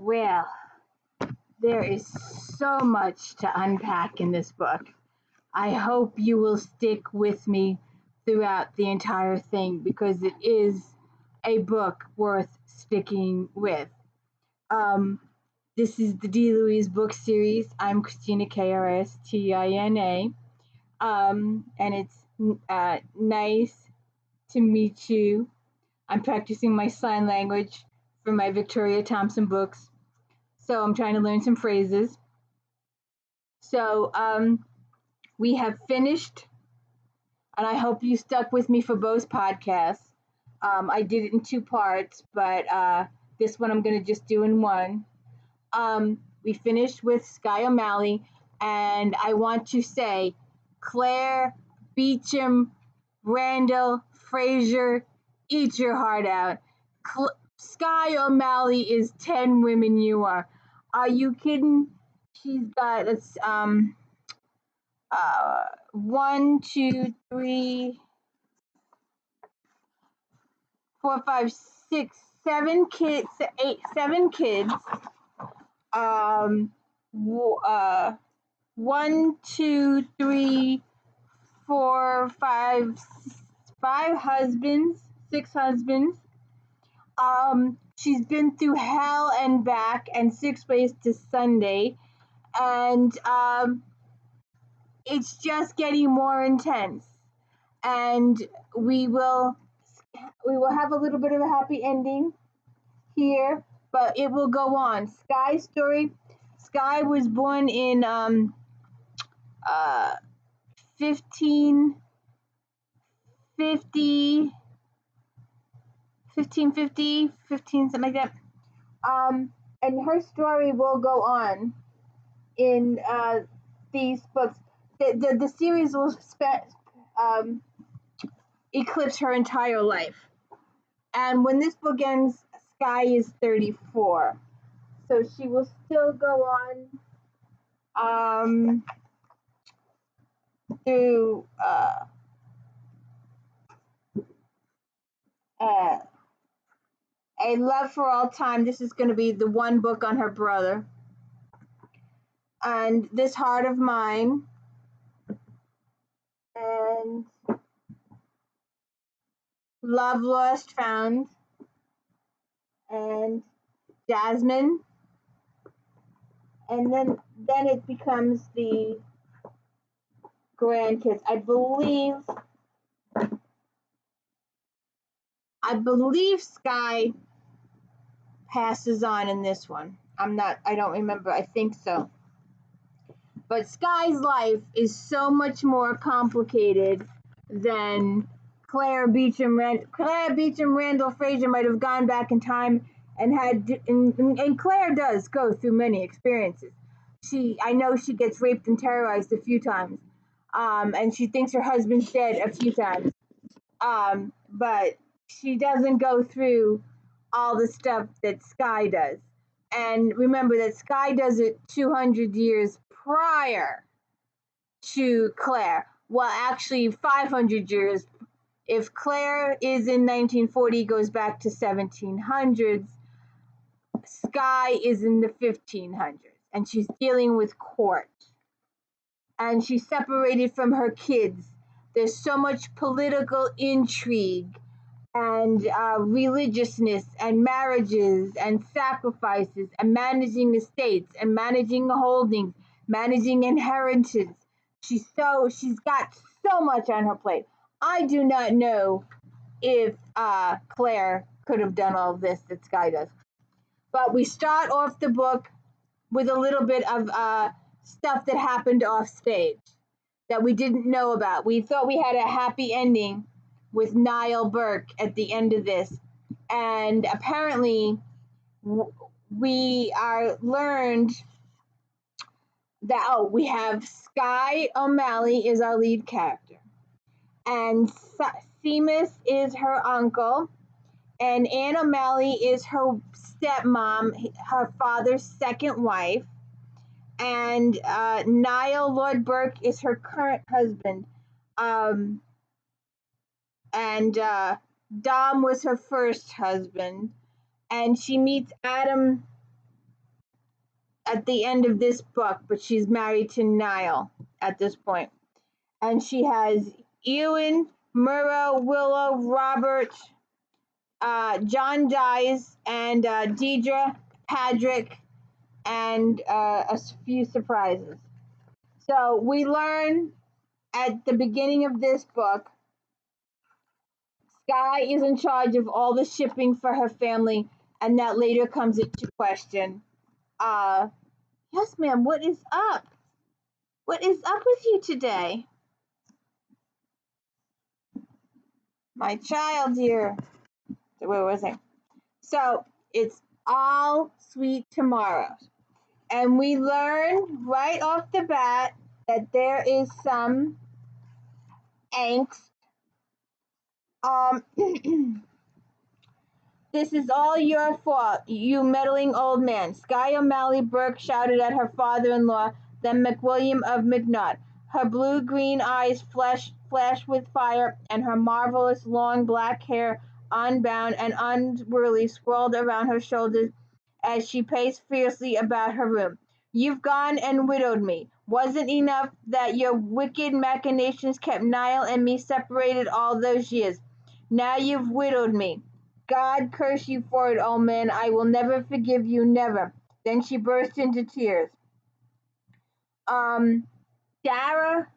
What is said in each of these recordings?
Well, there is so much to unpack in this book. I hope you will stick with me throughout the entire thing because it is a book worth sticking with. Um, this is the D. Louise book series. I'm Christina, Kristina, and it's nice to meet you. I'm practicing my sign language for my Victoria Thompson books, so I'm trying to learn some phrases. So we have finished, and I hope you stuck with me for both podcasts. I did it in two parts, but this one I'm going to just do in one. We finished with Sky O'Malley, and I want to say Claire, Beacham, Randall, Fraser, eat your heart out. Sky O'Malley is 10 women you are. Are you kidding? She's got, it's, 1, 2, 3, 4, 5, 6, 7 kids, 7 kids. 1, 2, 3, 4, 5, 5 husbands, 6 husbands. She's been through hell and back and 6 ways to Sunday, and it's just getting more intense. And we will have a little bit of a happy ending here, but it will go on. Sky's story. Sky was born in 1550, something like that. And her story will go on in these books. The series will eclipse her entire life. And when this book ends, Sky is 34. So she will still go on through A Love for All Time. This is going to be the one book on her brother. And This Heart of Mine. And Love Lost Found. And Jasmine. And then it becomes the grandkids. I believe Sky passes on in this one. I don't remember. I think so. But Sky's life is so much more complicated than Claire Beacham. Claire Beacham Randall Fraser might have gone back in time and and Claire does go through many experiences. I know she gets raped and terrorized a few times. And she thinks her husband's dead a few times. But she doesn't go through all the stuff that Sky does. And remember that Sky does it 200 years prior to Claire. Well, actually 500 years. If Claire is in 1940, goes back to 1700s. Sky is in the 1500s, and she's dealing with court. And she's separated from her kids. There's so much political intrigue and religiousness and marriages and sacrifices and managing estates and managing holdings, managing inheritance. She's got so much on her plate. I do not know if Claire could have done all this that Sky does. But we start off the book with a little bit of stuff that happened off stage that we didn't know about. We thought we had a happy ending with Niall Burke at the end of this. And apparently we learned that, we have Sky O'Malley is our lead character. And Seamus is her uncle. And Anne O'Malley is her stepmom, her father's second wife. And Niall Lord Burke is her current husband. And Dom was her first husband. And she meets Adam at the end of this book, but she's married to Niall at this point. And she has Ewan, Murrow, Willow, Robert, John dies, and Deidre, Patrick, and a few surprises. So we learn at the beginning of this book, Sky is in charge of all the shipping for her family, and that later comes into question. Yes, ma'am, what is up? What is up with you today? My child here. Where was I? So it's all sweet tomorrows. And we learn right off the bat that there is some angst. This is all your fault, you meddling old man. Sky O'Malley Burke shouted at her father-in-law, then McWilliam of McNaught. Her blue-green eyes flashed with fire, and her marvelous long black hair, unbound and unruly, swirled around her shoulders as she paced fiercely about her room. You've gone and widowed me. Wasn't enough that your wicked machinations kept Niall and me separated all those years. Now you've widowed me. God curse you for it, old man. I will never forgive you, never. Then she burst into tears. Dara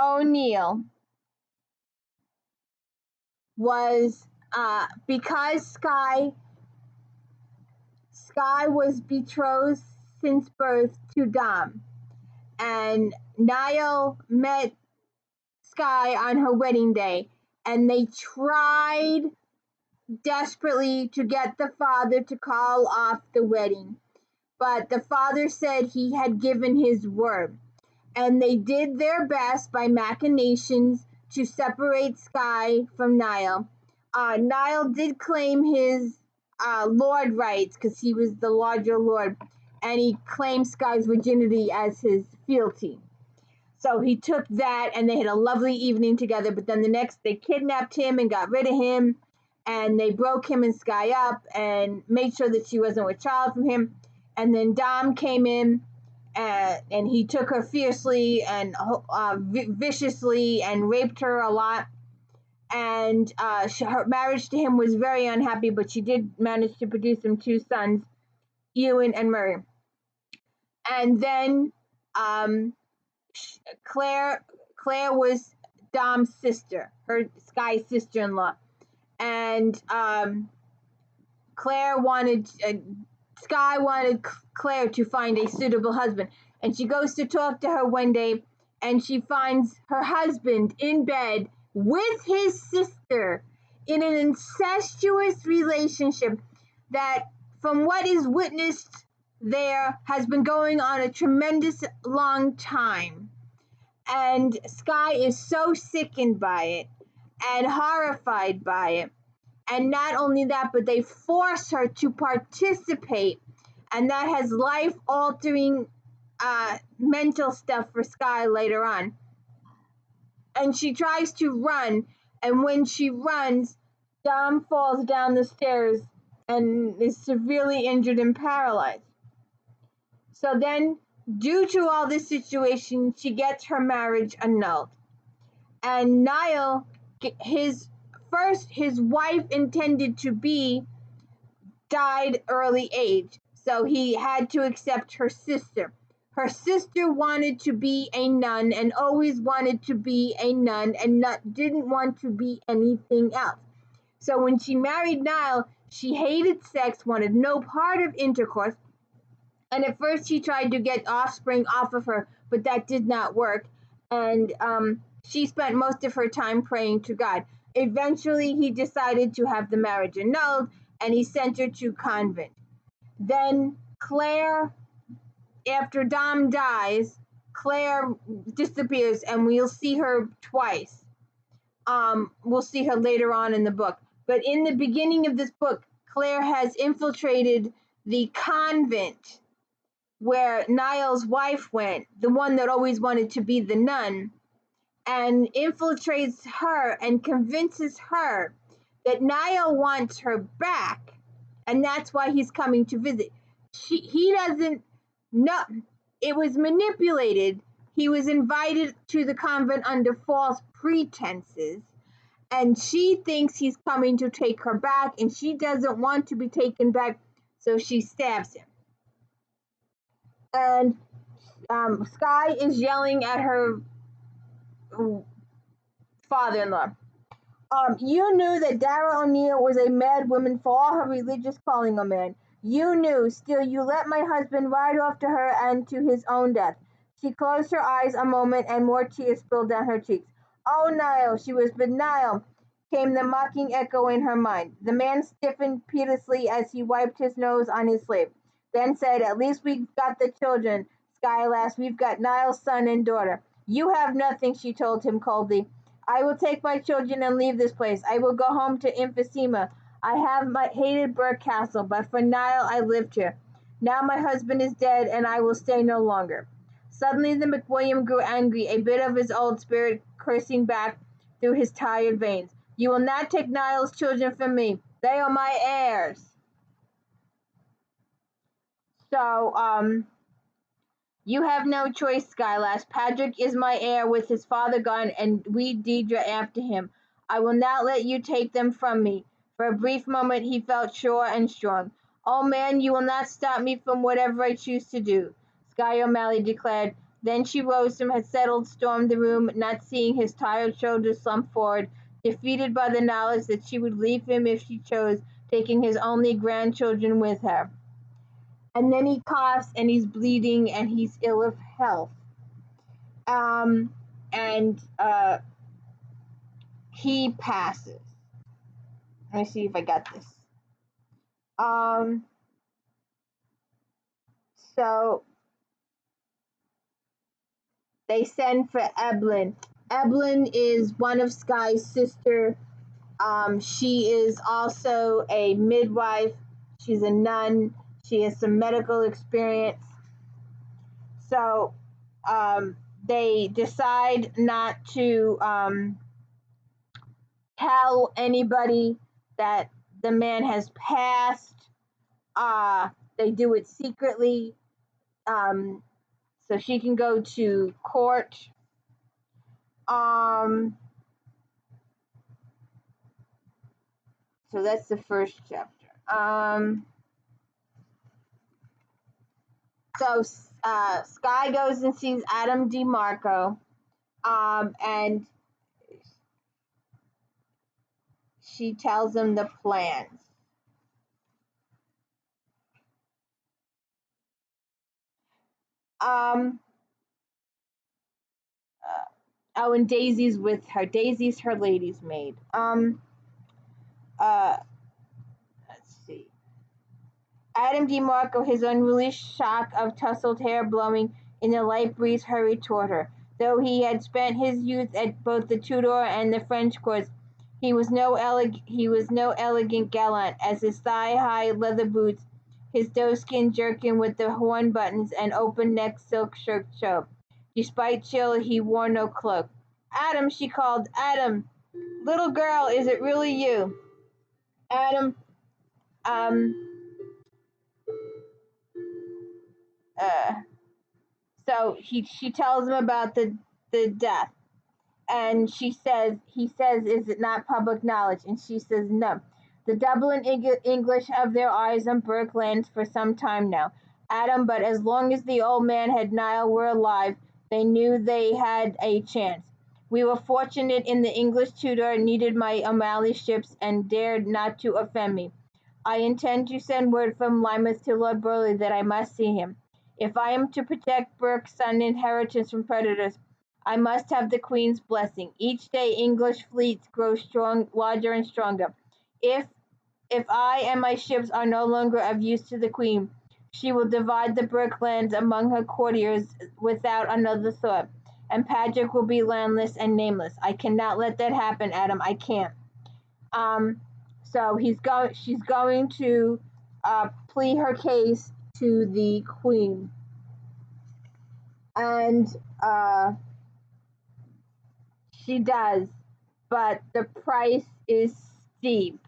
O'Neill was, because Sky was betrothed since birth to Dom, and Niall met Sky on her wedding day, and they tried desperately to get the father to call off the wedding, but the father said he had given his word, and they did their best by machinations to separate Sky from Niall. Niall did claim his lord rights because he was the larger lord, and he claimed Sky's virginity as his fealty. So he took that, and they had a lovely evening together, but then the next they kidnapped him and got rid of him, and they broke him and Sky up and made sure that she wasn't with child from him. And then Dom came in, and he took her fiercely and viciously and raped her a lot. And her marriage to him was very unhappy, but she did manage to produce him 2 sons, Ewan and Murray. And then Claire was Dom's sister, her Sky's sister-in-law, and Sky wanted Claire to find a suitable husband, and she goes to talk to her one day, and she finds her husband in bed with his sister in an incestuous relationship that, from what is witnessed there, has been going on a tremendous long time. And Sky is so sickened by it and horrified by it. And not only that, but they force her to participate, and that has life-altering mental stuff for Sky later on. And she tries to run, and when she runs, Dom falls down the stairs and is severely injured and paralyzed. So then, due to all this situation, she gets her marriage annulled. And Niall, his wife intended to be, died early age, so he had to accept her sister. Her sister wanted to be a nun and always wanted to be a nun and didn't want to be anything else. So when she married Niall, she hated sex, wanted no part of intercourse, and at first he tried to get offspring off of her, but that did not work, and she spent most of her time praying to God. Eventually, he decided to have the marriage annulled, and he sent her to convent. Then Claire, after Dom dies, Claire disappears, and we'll see her twice. We'll see her later on in the book. But in the beginning of this book, Claire has infiltrated the convent where Niall's wife went, the one that always wanted to be the nun, and infiltrates her and convinces her that Niall wants her back, and that's why he's coming to visit. He doesn't No, it was manipulated. He was invited to the convent under false pretenses, and she thinks he's coming to take her back, and she doesn't want to be taken back, so she stabs him. And Sky is yelling at her father-in-law. You knew that Dara O'Neill was a mad woman for all her religious calling a man. You knew, still you let my husband ride off to her and to his own death. She closed her eyes a moment and more tears spilled down her cheeks. Oh, Niall, she whispered. Niall, came the mocking echo in her mind. The man stiffened piteously as he wiped his nose on his sleeve, then said, At least we've got the children, Sky lass. We've got Niall's son and daughter. You have nothing, she told him coldly. I will take my children and leave this place. I will go home to Emphysema. I have hated Burke Castle, but for Niall I lived here. Now my husband is dead, and I will stay no longer. Suddenly the McWilliam grew angry, a bit of his old spirit coursing back through his tired veins. You will not take Niall's children from me. They are my heirs. So, you have no choice, Skylass. Patrick is my heir with his father gone, and we Deidre after him. I will not let you take them from me. For a brief moment he felt sure and strong. Oh man, you will not stop me from whatever I choose to do, Sky O'Malley declared. Then she rose from her settled, stormed the room, not seeing his tired shoulders slump forward, defeated by the knowledge that she would leave him if she chose, taking his only grandchildren with her. And then he coughs and he's bleeding and he's ill of health. And he passes. Let me see if I got this. So they send for Evelyn. Evelyn is one of Sky's sister. She is also a midwife. She's a nun. She has some medical experience. So they decide not to tell anybody that the man has passed. They do it secretly, so she can go to court. So that's the first chapter. So Sky goes and sees Adam DeMarco, and she tells him the plans. Oh, and Daisy's with her. Daisy's her lady's maid. Let's see. Adam DeMarco, his unruly shock of tousled hair blowing in the light breeze, hurried toward her. Though he had spent his youth at both the Tudor and the French courts, he was no elegant gallant, as his thigh-high leather boots, his doeskin jerkin with the horn buttons, and open-necked silk shirt showed. Despite chill, he wore no cloak. Adam, she called. Adam, little girl, is it really you? Adam, so she tells him about the death, and he says, is it not public knowledge? And she says, no. The Dublin English have their eyes on Burke lands for some time now, Adam, but as long as the old man and Niall were alive, they knew they had a chance. We were fortunate in the English Tudor needed my O'Malley ships and dared not to offend me. I intend to send word from Lymouth to Lord Burleigh that I must see him. If I am to protect Burke's son inheritance from predators, I must have the Queen's blessing. Each day English fleets grow larger and stronger. If I and my ships are no longer of use to the Queen, she will divide the Burke lands among her courtiers without another thought, and Patrick will be landless and nameless. I cannot let that happen, Adam. I can't. So she's going to plead her case to the Queen, and she does, but the price is steep.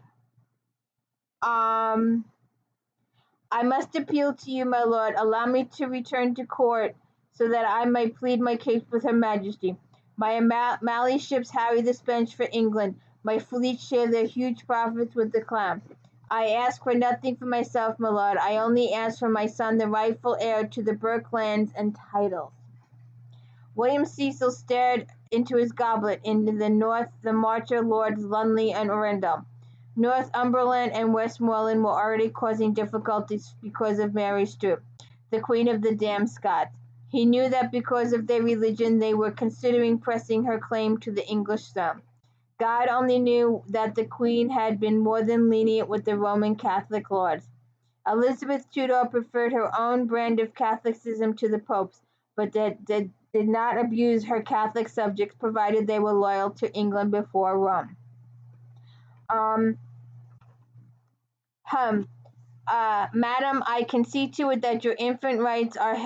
I must appeal to you, my lord. Allow me to return to court so that I may plead my case with Her Majesty. My Mali ships harry the Spanish for England. My fleet share their huge profits with the Crown. I ask for nothing for myself, my lord. I only ask for my son, the rightful heir to the Burke lands and titles. William Cecil stared into his goblet. In the north, the marcher lords Lumley and Randall. Northumberland and Westmoreland were already causing difficulties because of Mary Stuart, the Queen of the damned Scots. He knew that because of their religion they were considering pressing her claim to the English throne. God only knew that the Queen had been more than lenient with the Roman Catholic lords. Elizabeth Tudor preferred her own brand of Catholicism to the Pope's, but did not abuse her Catholic subjects provided they were loyal to England before Rome. Madam, I can see to it that your infant rights are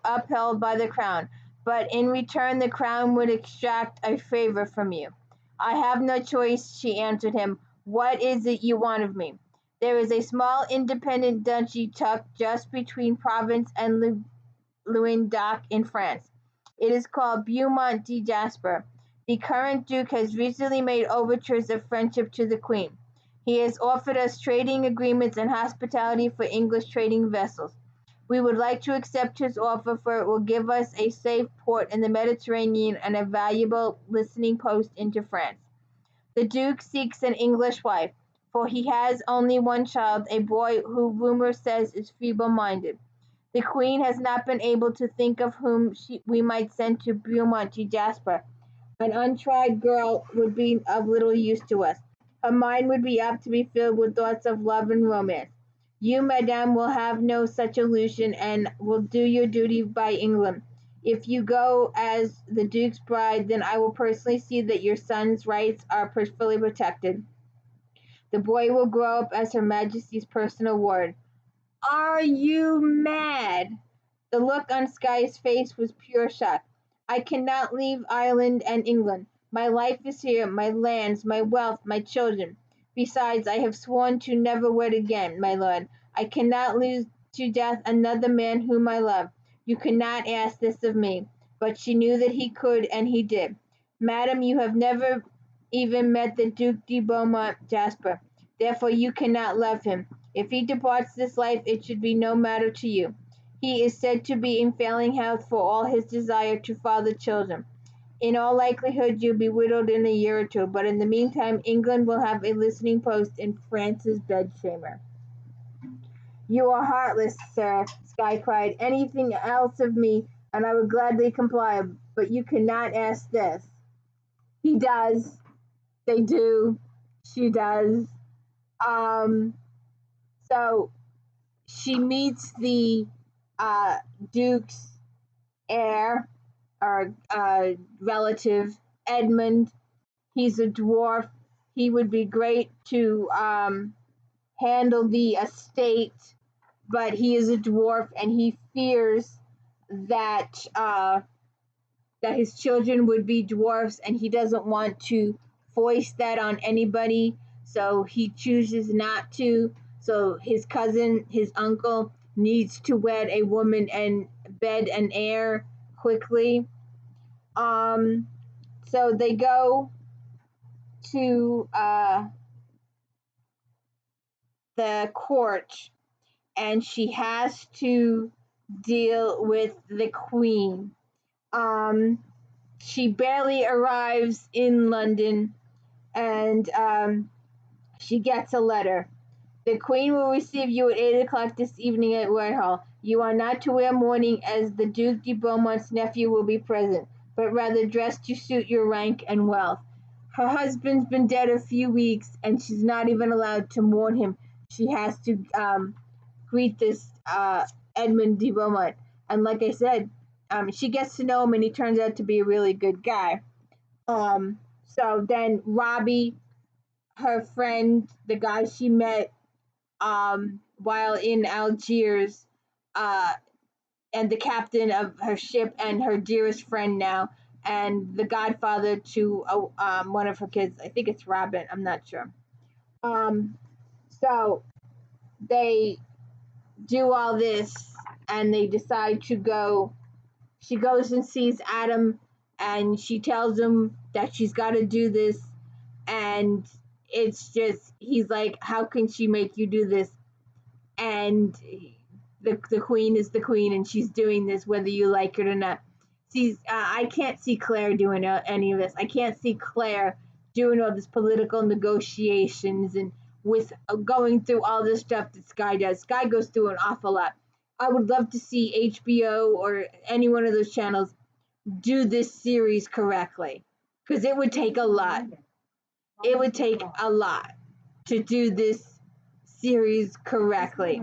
upheld by the Crown, but in return the Crown would extract a favor from you. I have no choice, she answered him. What is it you want of me? There is a small independent duchy tucked just between Provence and Languedoc in France. It is called Beaumont-de-Jasper. The current Duke has recently made overtures of friendship to the Queen. He has offered us trading agreements and hospitality for English trading vessels. We would like to accept his offer, for it will give us a safe port in the Mediterranean and a valuable listening post into France. The Duke seeks an English wife, for he has only one child, a boy who rumor says is feeble-minded. The Queen has not been able to think of whom we might send to Beaumont-de-Jasper. An untried girl would be of little use to us. Her mind would be apt to be filled with thoughts of love and romance. You, madame, will have no such illusion, and will do your duty by England. If you go as the Duke's bride, then I will personally see that your son's rights are fully protected. The boy will grow up as Her Majesty's personal ward. Are you mad? The look on Skye's face was pure shock. I cannot leave Ireland and England. My life is here, my lands, my wealth, my children. Besides, I have sworn to never wed again, my lord. I cannot lose to death another man whom I love. You cannot ask this of me. But she knew that he could, and he did. Madam, you have never even met the Duke de Beaumont-Jasper. Therefore you cannot love him. If he departs this life, it should be no matter to you. He is said to be in failing health for all his desire to father children. In all likelihood, you'll be widowed in a year or two, but in the meantime, England will have a listening post in France's bedchamber. You are heartless, sir, Skye cried. Anything else of me, and I would gladly comply, but you cannot ask this. He does. They do. She does. So she meets the Duke's heir or relative, Edmund. He's a dwarf. He would be great to handle the estate, but he is a dwarf and he fears that that his children would be dwarfs, and he doesn't want to foist that on anybody, so he chooses not to. So his cousin, his uncle, needs to wed a woman and bed an heir quickly. So they go to the court, and she has to deal with the Queen. She barely arrives in London, and she gets a letter. The Queen will receive you at 8 o'clock this evening at Whitehall. You are not to wear mourning, as the Duke de Beaumont's nephew will be present, but rather dress to suit your rank and wealth. Her husband's been dead a few weeks, and she's not even allowed to mourn him. She has to greet this Edmund de Beaumont. And like I said, she gets to know him, and he turns out to be a really good guy. So then Robbie, her friend, the guy she met while in Algiers, and the captain of her ship, and her dearest friend now, and the godfather to one of her kids. I think it's Robin. I'm not sure. So they do all this, and they decide to go. She goes and sees Adam, and she tells him that she's got to do this, and it's just, he's like, how can she make you do this? And the queen is the queen, and she's doing this whether you like it or not. See, I can't see Claire doing any of this. I can't see Claire doing all this political negotiations and with going through all this stuff that Sky does. Sky goes through an awful lot. I would love to see HBO or any one of those channels do this series correctly, because it would take a lot. It would take a lot to do this series correctly.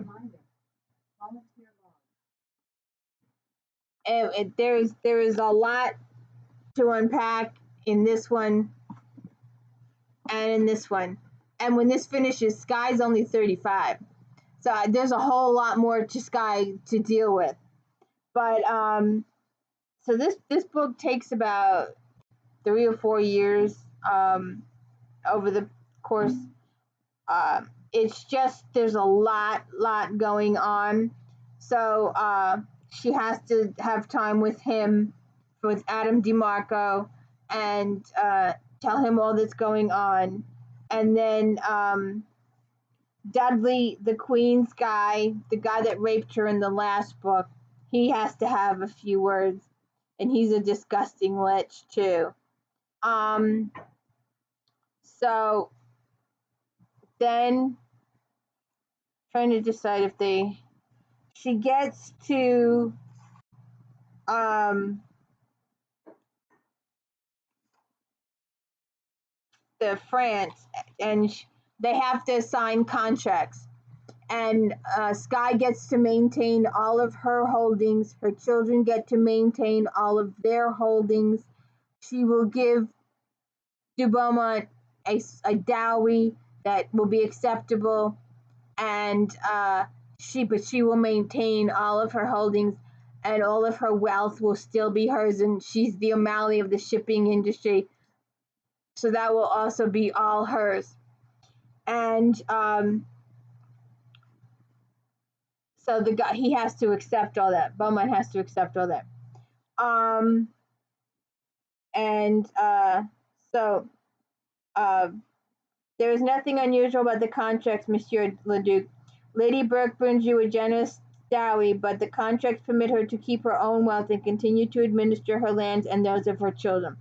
And there is a lot to unpack in this one and in this one. And when this finishes, Sky's only 35. So there's a whole lot more to Sky to deal with. But so this book takes about 3 or 4 years over the course. It's just, there's a lot going on. So she has to have time with him, with Adam DeMarco, and tell him all that's going on. And then Dudley, the Queen's guy, the guy that raped her in the last book, he has to have a few words, and he's a disgusting lich too. So then, trying to decide if she gets to the France, and they have to sign contracts, and Sky gets to maintain all of her holdings. Her children get to maintain all of their holdings. She will give de Beaumont a dowry that will be acceptable, and she will maintain all of her holdings, and all of her wealth will still be hers, and she's the O'Malley of the shipping industry, so that will also be all hers. And so the guy, he has to accept all that. Beaumont has to accept all that. So there is nothing unusual about the contracts, Monsieur le Duc. Lady Burke brings you a generous dowry, but the contracts permit her to keep her own wealth and continue to administer her lands and those of her children.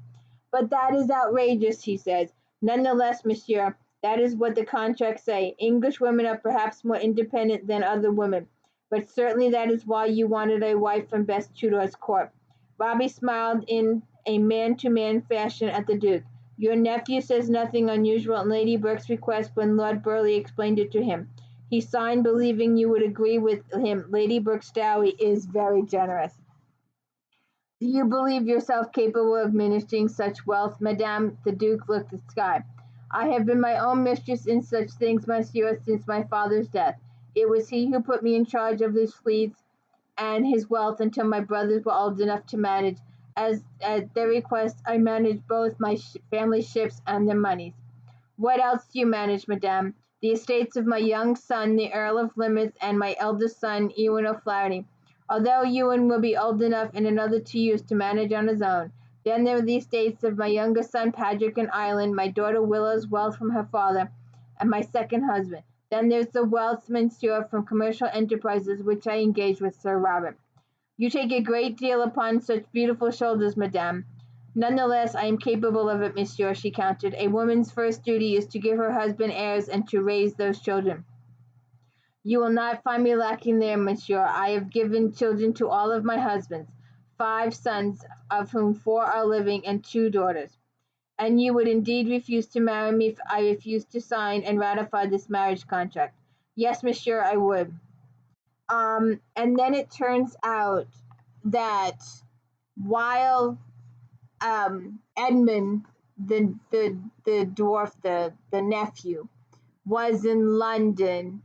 But that is outrageous, he says. Nonetheless, monsieur, that is what the contracts say. English women are perhaps more independent than other women, but certainly that is why you wanted a wife from Bess Tudor's court. Robbie smiled in a man-to-man fashion at the Duke. Your nephew says nothing unusual at Lady Burke's request when Lord Burleigh explained it to him. He signed believing you would agree with him. Lady Burke's dowry is very generous. Do you believe yourself capable of ministering such wealth, Madame? The Duke looked at Sky. I have been my own mistress in such things, monsieur, since my father's death. It was he who put me in charge of his fleets and his wealth until my brothers were old enough to manage. At their request, I managed both my family ships and their moneys. What else do you manage, Madame? The estates of my young son, the Earl of Plymouth, and my eldest son, Ewan O'Flaherty. Although Ewan will be old enough in another 2 years to manage on his own. Then there are the estates of my youngest son, Patrick, in Ireland, my daughter Willow's wealth from her father, and my second husband. Then there's the wealth, monsieur, from commercial enterprises which I engaged with Sir Robert. You take a great deal upon such beautiful shoulders, madame. Nonetheless, I am capable of it, monsieur, she countered. A woman's first duty is to give her husband heirs and to raise those children. You will not find me lacking there, monsieur. I have given children to all of my husbands, 5 sons, of whom 4 are living, and 2 daughters. And you would indeed refuse to marry me if I refused to sign and ratify this marriage contract. Yes, monsieur, I would. And then it turns out that while Edmund, the dwarf, the nephew, was in London,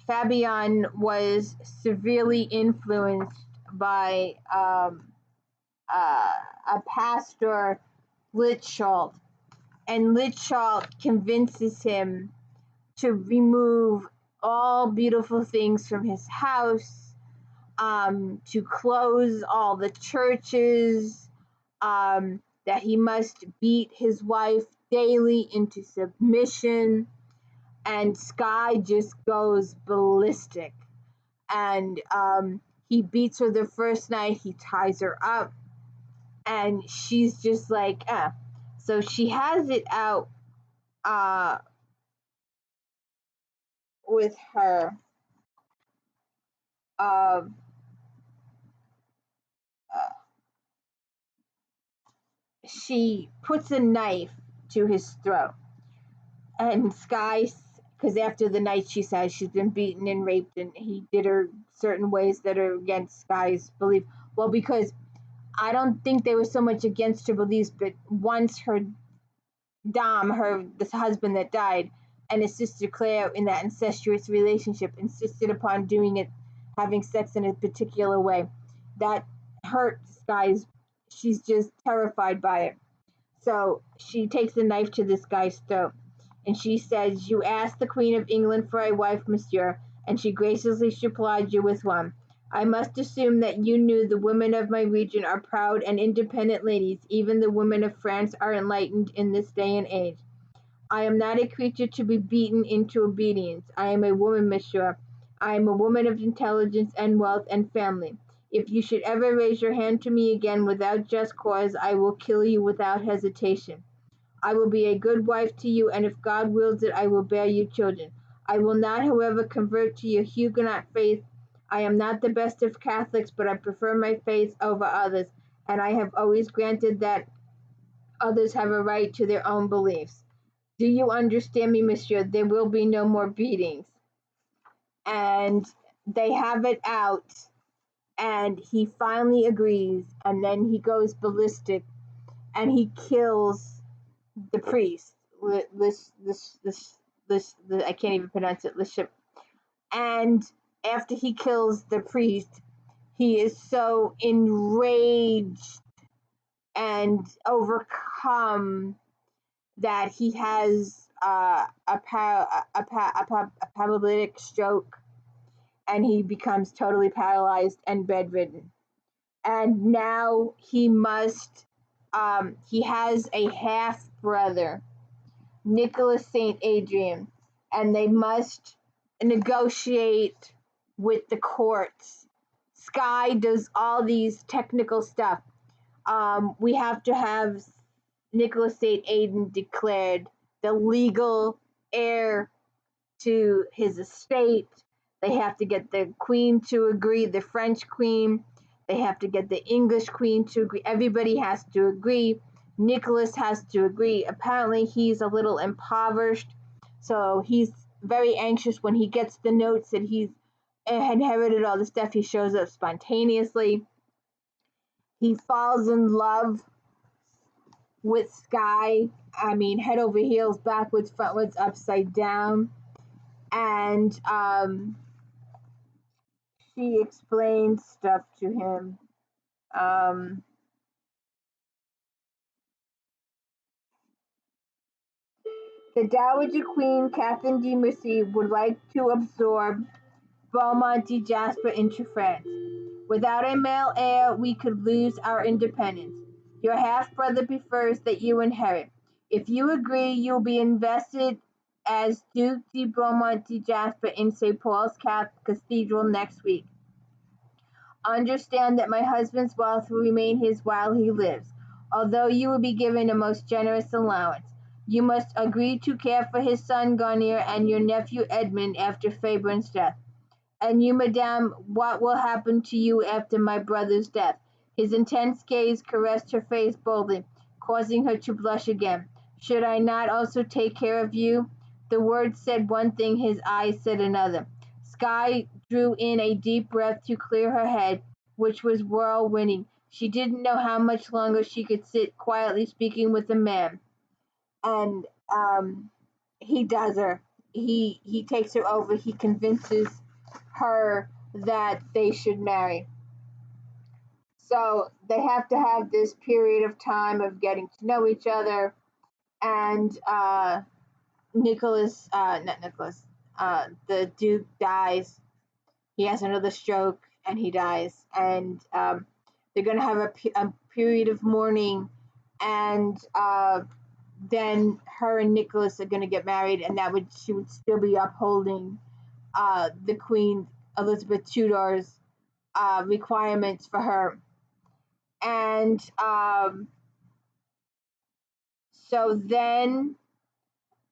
Fabian was severely influenced by a pastor, Lichalt, and Lichalt convinces him to remove all beautiful things from his house, to close all the churches, that he must beat his wife daily into submission. And Sky just goes ballistic. And he beats her the first night, he ties her up, and she's just like, eh. So she has it out uh, with her. Uh, uh, she puts a knife to his throat. And Sky, because after the night she says she's been beaten and raped, and he did her certain ways that are against Sky's belief. Well, because I don't think they were so much against her beliefs, but once her this husband that died, and his sister Claire in that incestuous relationship insisted upon doing it, having sex in a particular way, that hurt Sky's. She's just terrified by it. So she takes a knife to this guy's throat, and she says, "You asked the Queen of England for a wife, monsieur, and she graciously supplied you with one. I must assume that you knew the women of my region are proud and independent ladies. Even the women of France are enlightened in this day and age. I am not a creature to be beaten into obedience. I am a woman, monsieur. I am a woman of intelligence and wealth and family. If you should ever raise your hand to me again without just cause, I will kill you without hesitation. I will be a good wife to you, and if God wills it, I will bear you children. I will not, however, convert to your Huguenot faith. I am not the best of Catholics, but I prefer my faith over others, and I have always granted that others have a right to their own beliefs. Do you understand me, monsieur? There will be no more beatings." And they have it out, and he finally agrees, and then he goes ballistic, and he kills the priest. I can't even pronounce it. And after he kills the priest, he is so enraged and overcome that he has a paralytic stroke, and he becomes totally paralyzed and bedridden. And now he has a half brother, Nicholas St. Adrian, and they must negotiate with the courts. Sky does all these technical stuff. We have to have Nicholas St. Aidan declared the legal heir to his estate. They have to get the queen to agree, the French queen. They have to get the English queen to agree. Everybody has to agree. Nicholas has to agree. Apparently, he's a little impoverished, so he's very anxious when he gets the notes that he's inherited all the stuff. He shows up spontaneously. He falls in love with Sky. I mean, head over heels, backwards, frontwards, upside down. And she explains stuff to him. The Dowager Queen, Catherine de Mercy, would like to absorb Beaumont de Jasper into France. Without a male heir, we could lose our independence. Your half-brother prefers that you inherit. If you agree, you'll be invested as Duke de Beaumont de Jasper in St. Paul's Cathedral next week. Understand that my husband's wealth will remain his while he lives, although you will be given a most generous allowance. You must agree to care for his son Garnier and your nephew Edmund after Fabrin's death. And you, madame, what will happen to you after my brother's death? His intense gaze caressed her face boldly, causing her to blush again. Should I not also take care of you? The words said one thing, his eyes said another. Sky drew in a deep breath to clear her head, which was whirlwinding. She didn't know how much longer she could sit quietly speaking with a man. And he does her. He takes her over. He convinces her that they should marry. So they have to have this period of time of getting to know each other. And not Nicholas, the Duke dies. He has another stroke and he dies. And they're going to have a period of mourning. And then her and Nicholas are going to get married. And she would still be upholding the Queen Elizabeth Tudor's requirements for her. And so then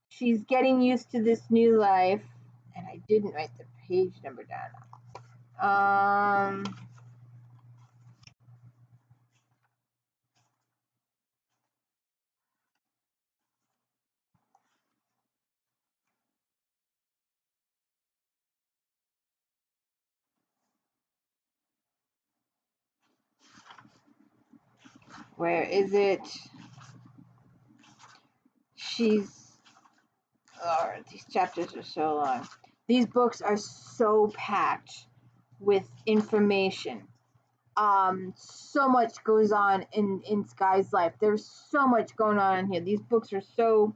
she's getting used to this new life. And I didn't write the page number down. Where is it? These chapters are so long. These books are so packed with information. So much goes on in Sky's life. There's so much going on in here. These books are so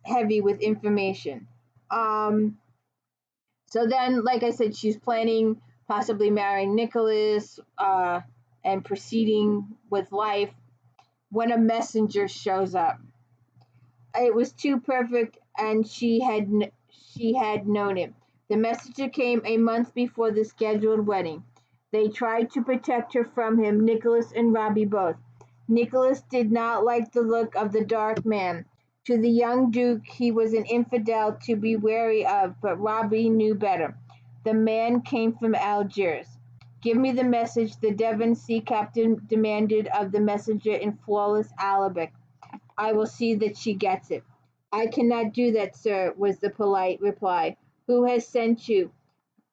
heavy with information. So then, like I said, she's planning possibly marrying Nicholas and proceeding with life when a messenger shows up. It was too perfect, and she had known it. The messenger came a month before the scheduled wedding. They tried to protect her from him, Nicholas and Robbie both. Nicholas did not like the look of the dark man. To the young Duke, he was an infidel to be wary of, but Robbie knew better. The man came from Algiers. Give me the message, the Devon sea captain demanded of the messenger in flawless Arabic. I will see that she gets it. I cannot do that, sir, was the polite reply. Who has sent you?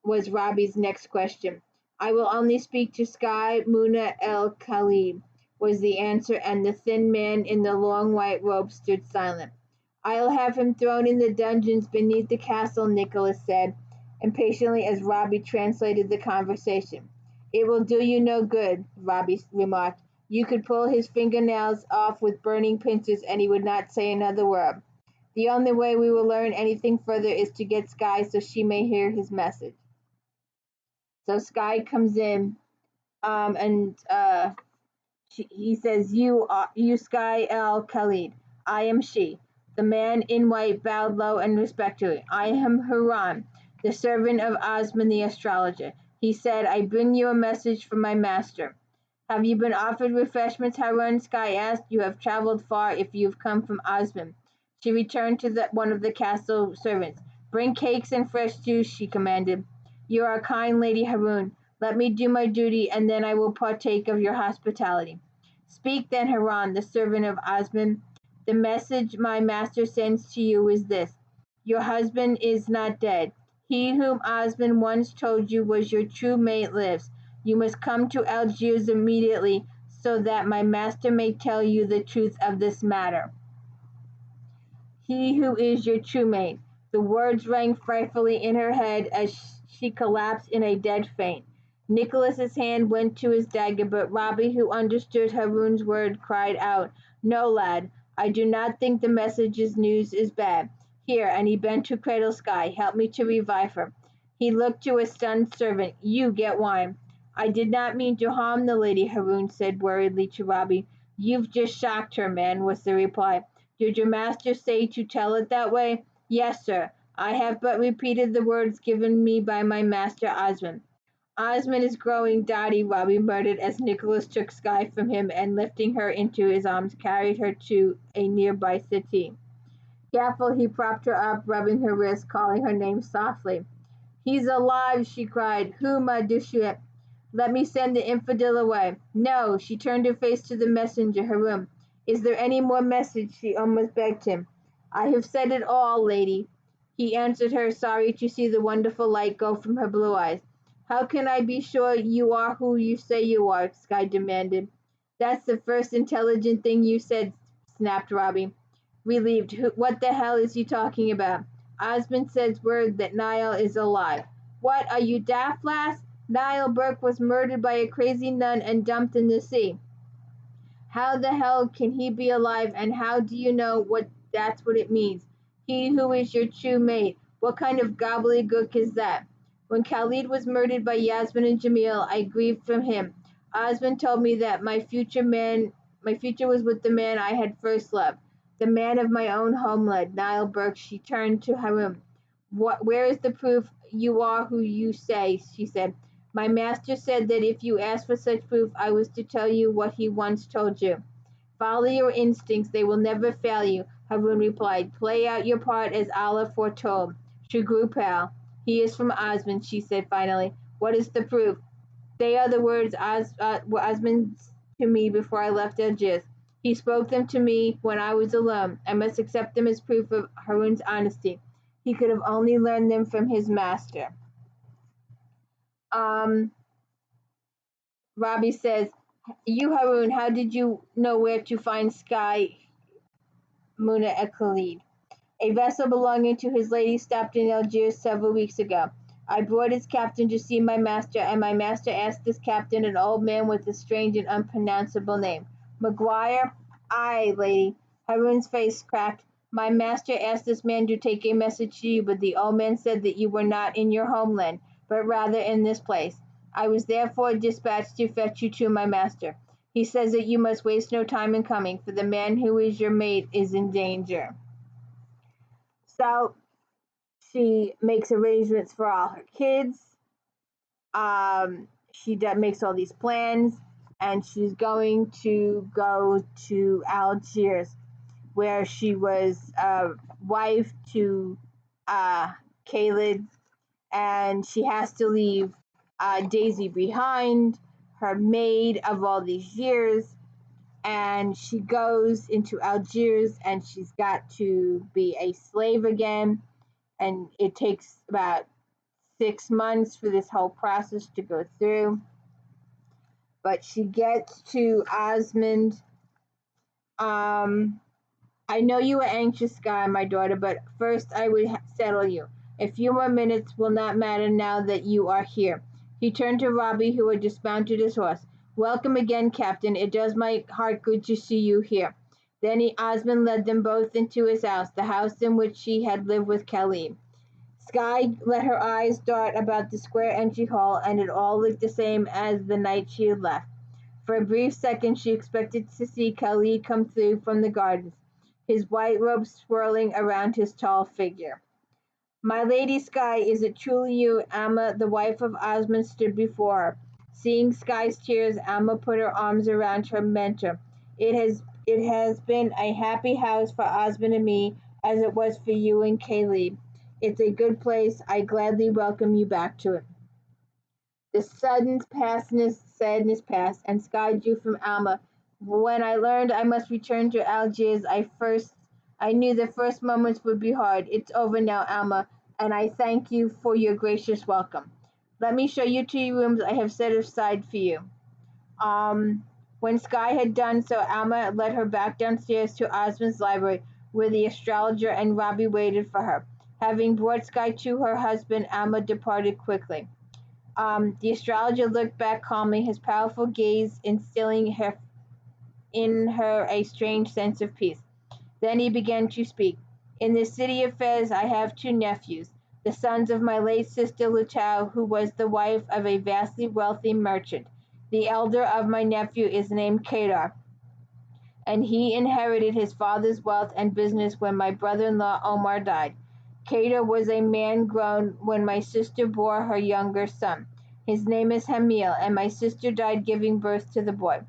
Was Robbie's next question. I will only speak to Sky Muna El Khalid, was the answer, and the thin man in the long white robe stood silent. I'll have him thrown in the dungeons beneath the castle, Nicholas said, impatiently as Robbie translated the conversation. It will do you no good, Robbie remarked. You could pull his fingernails off with burning pincers and he would not say another word. The only way we will learn anything further is to get Sky so she may hear his message. So Sky comes in and he says, you Sky El Khalid. I am she. The man in white bowed low and respectfully. I am Haran, the servant of Osman the astrologer. He said, I bring you a message from my master. Have you been offered refreshments, Harun? Sky asked. You have traveled far if you have come from Osman. She returned to one of the castle servants. Bring cakes and fresh juice, she commanded. You are a kind lady, Harun. Let me do my duty, and then I will partake of your hospitality. Speak then, Harun, the servant of Osman. The message my master sends to you is this. Your husband is not dead. He whom Osman once told you was your true mate lives. You must come to Algiers immediately so that my master may tell you the truth of this matter. He who is your true mate. The words rang frightfully in her head as she collapsed in a dead faint. Nicholas's hand went to his dagger, but Robbie, who understood Harun's word, cried out, No, lad, I do not think the message's news is bad. Here, and he bent to cradle Sky, help me to revive her. He looked to a stunned servant. You get wine. I did not mean to harm the lady, Harun said worriedly to Robbie. You've just shocked her, man, was the reply. Did your master say to tell it that way? Yes, sir. I have but repeated the words given me by my master Osman. Osman is growing dotty, Robbie murmured as Nicholas took Sky from him and lifting her into his arms carried her to a nearby settee. Careful, he propped her up, rubbing her wrist, calling her name softly. He's alive, she cried. Huma Dushit. Let me send the infidel away. No, she turned her face to the messenger, Harun. Is there any more message? She almost begged him. I have said it all, lady. He answered her, sorry to see the wonderful light go from her blue eyes. How can I be sure you are who you say you are? Sky demanded. That's the first intelligent thing you said, snapped Robbie. Relieved. What the hell is he talking about? Osmond says word that Niall is alive. What, are you daft, lass? Niall Burke was murdered by a crazy nun and dumped in the sea. How the hell can he be alive, and how do you know that's what it means? He who is your true mate. What kind of gobbledygook is that? When Khalid was murdered by Yasmin and Jamil, I grieved for him. Osman told me that my future was with the man I had first loved, the man of my own homeland, Niall Burke. She turned to Harun. Where is the proof you are who you say? She said. My master said that if you asked for such proof, I was to tell you what he once told you. Follow your instincts, they will never fail you, Harun replied. Play out your part as Allah foretold. She grew pale. He is from Osman, she said finally. What is the proof? They are the words Osman to me before I left Algiers. He spoke them to me when I was alone. I must accept them as proof of Harun's honesty. He could have only learned them from his master. Robbie says, you, Harun, how did you know where to find Sky, Muna, and Khalid? A vessel belonging to his lady stopped in Algiers several weeks ago. I brought its captain to see my master, and my master asked this captain, an old man with a strange and unpronounceable name. Maguire? Aye, lady. Harun's face cracked. My master asked this man to take a message to you, but the old man said that you were not in your homeland, but rather in this place. I was therefore dispatched to fetch you to my master. He says that you must waste no time in coming, for the man who is your mate is in danger. So she makes arrangements for all her kids. She makes all these plans, and she's going to go to Algiers, where she was wife to Khalid, and she has to leave Daisy behind, her maid of all these years, and she goes into Algiers, and she's got to be a slave again, and it takes about 6 months for this whole process to go through. But she gets to Osmond. I know you are anxious, Sky, my daughter, but first I would settle you. A few more minutes will not matter now that you are here. He turned to Robbie, who had dismounted his horse. Welcome again, Captain. It does my heart good to see you here. Then Osmond led them both into his house, the house in which she had lived with Khalid. Sky let her eyes dart about the square entry hall, and it all looked the same as the night she had left. For a brief second she expected to see Khalid come through from the gardens, his white robe swirling around his tall figure. My lady Sky, is it truly you? Amma, the wife of Osmond, stood before her. Seeing Sky's tears, Amma put her arms around her mentor. It has been a happy house for Osmond and me, as it was for you and Khalid. It's a good place. I gladly welcome you back to it. The sudden sadness passed, and Sky drew from Alma. When I learned I must return to Algiers, I knew the first moments would be hard. It's over now, Alma, and I thank you for your gracious welcome. Let me show you to your rooms I have set aside for you. When Sky had done so, Alma led her back downstairs to Osmond's library, where the astrologer and Robbie waited for her. Having brought Sky to her husband, Alma departed quickly. The astrologer looked back calmly, his powerful gaze instilling in her a strange sense of peace. Then he began to speak. In the city of Fez I have 2 nephews, the sons of my late sister Lutau, who was the wife of a vastly wealthy merchant. The elder of my nephew is named Kedar, and he inherited his father's wealth and business when my brother-in-law Omar died. Kedar was a man grown when my sister bore her younger son. His name is Hamil, and my sister died giving birth to the boy.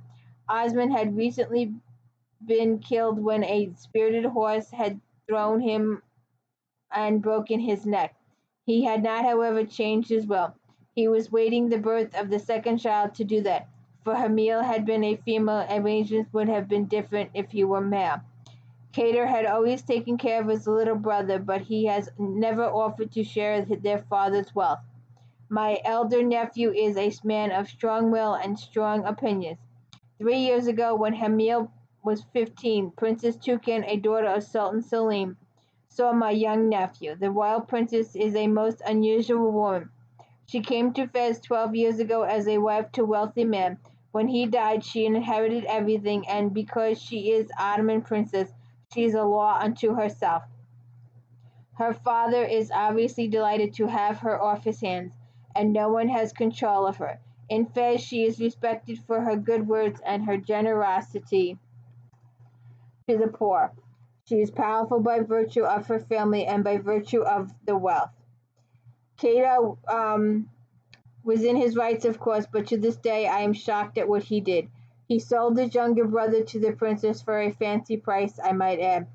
Osmond had recently been killed when a spirited horse had thrown him and broken his neck. He had not, however, changed his will. He was waiting the birth of the second child to do that. For Hamil had been a female, arrangements would have been different if he were male. Kedar had always taken care of his little brother, but he has never offered to share their father's wealth. My elder nephew is a man of strong will and strong opinions. 3 years ago, when Hamil was 15, Princess Toucan, a daughter of Sultan Selim, saw my young nephew. The royal princess is a most unusual woman. She came to Fez 12 years ago as a wife to a wealthy man. When he died, she inherited everything, and because she is Ottoman princess, she is a law unto herself. Her father is obviously delighted to have her off his hands, and no one has control of her. In Fez, she is respected for her good words and her generosity to the poor. She is powerful by virtue of her family and by virtue of the wealth. Kata was in his rights, of course, but to this day I am shocked at what he did. He sold his younger brother to the princess for a fancy price, I might add.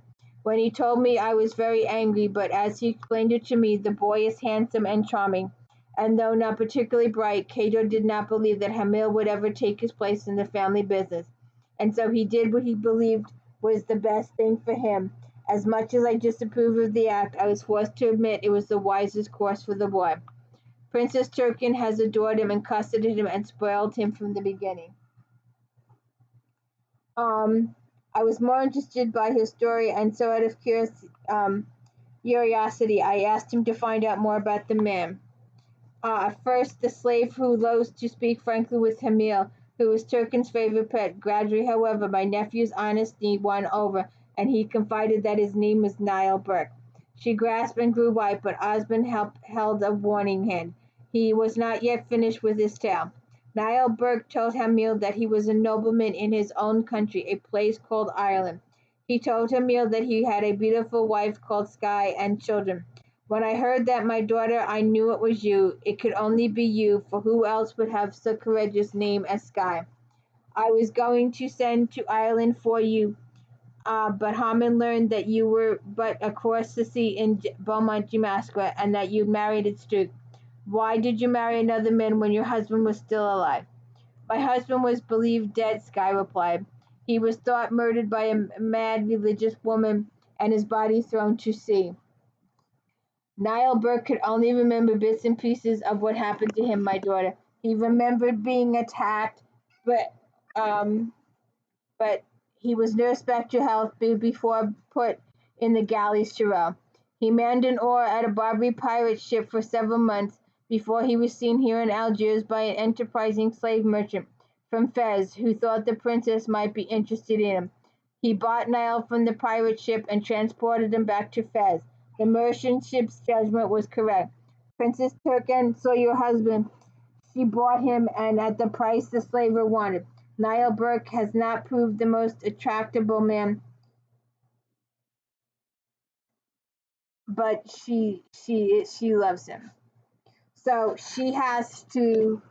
When he told me, I was very angry, but as he explained it to me, the boy is handsome and charming, and though not particularly bright, Cato did not believe that Hamil would ever take his place in the family business, and so he did what he believed was the best thing for him. As much as I disapproved of the act, I was forced to admit it was the wisest course for the boy. Princess Turkin has adored him and custodied him and spoiled him from the beginning. I was more interested by his story, and so out of curiosity, I asked him to find out more about the man. First, the slave who loves to speak frankly with Hamil, who was Turkin's favorite pet. Gradually, however, my nephew's honesty won over, and he confided that his name was Niall Burke. She grasped and grew white, but Osmond held a warning hand. He was not yet finished with his tale. Niall Burke told Hamil that he was a nobleman in his own country, a place called Ireland. He told Hamil that he had a beautiful wife called Sky and children. When I heard that, my daughter, I knew it was you. It could only be you, for who else would have so courageous name as Sky? I was going to send to Ireland for you, but Haman learned that you were but across the sea in Beaumont, Damascus, and that you married its duke. Why did you marry another man when your husband was still alive? My husband was believed dead, Sky replied. He was thought murdered by a mad religious woman and his body thrown to sea. Niall Burke could only remember bits and pieces of what happened to him, my daughter. He remembered being attacked, but um, but he was nursed back to health before put in the galleys to row. He manned an oar at a Barbary pirate ship for several months before he was seen here in Algiers by an enterprising slave merchant from Fez who thought the princess might be interested in him. He bought Niall from the pirate ship and transported him back to Fez. The merchant ship's judgment was correct. Princess Turkin saw your husband. She bought him and at the price the slaver wanted. Niall Burke has not proved the most attractable man, but she loves him. So she has to.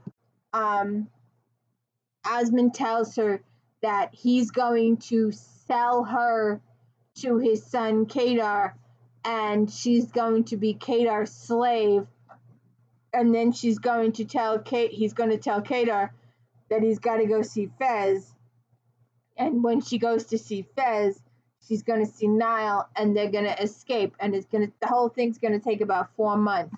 Osmond tells her that he's going to sell her to his son Kadar, and she's going to be Kadar's slave. And then she's going to tell he's going to tell Kadar that he's got to go see Fez. And when she goes to see Fez, she's going to see Niall, and they're going to escape. And the whole thing's going to take about 4 months,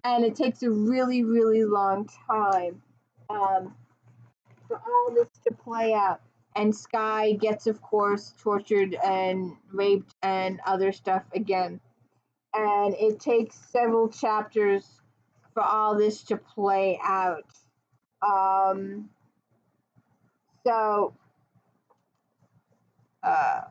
and it takes a really, really long time for all this to play out. And Sky gets, of course, tortured and raped and other stuff again. And it takes several chapters for all this to play out. Um, so, uh,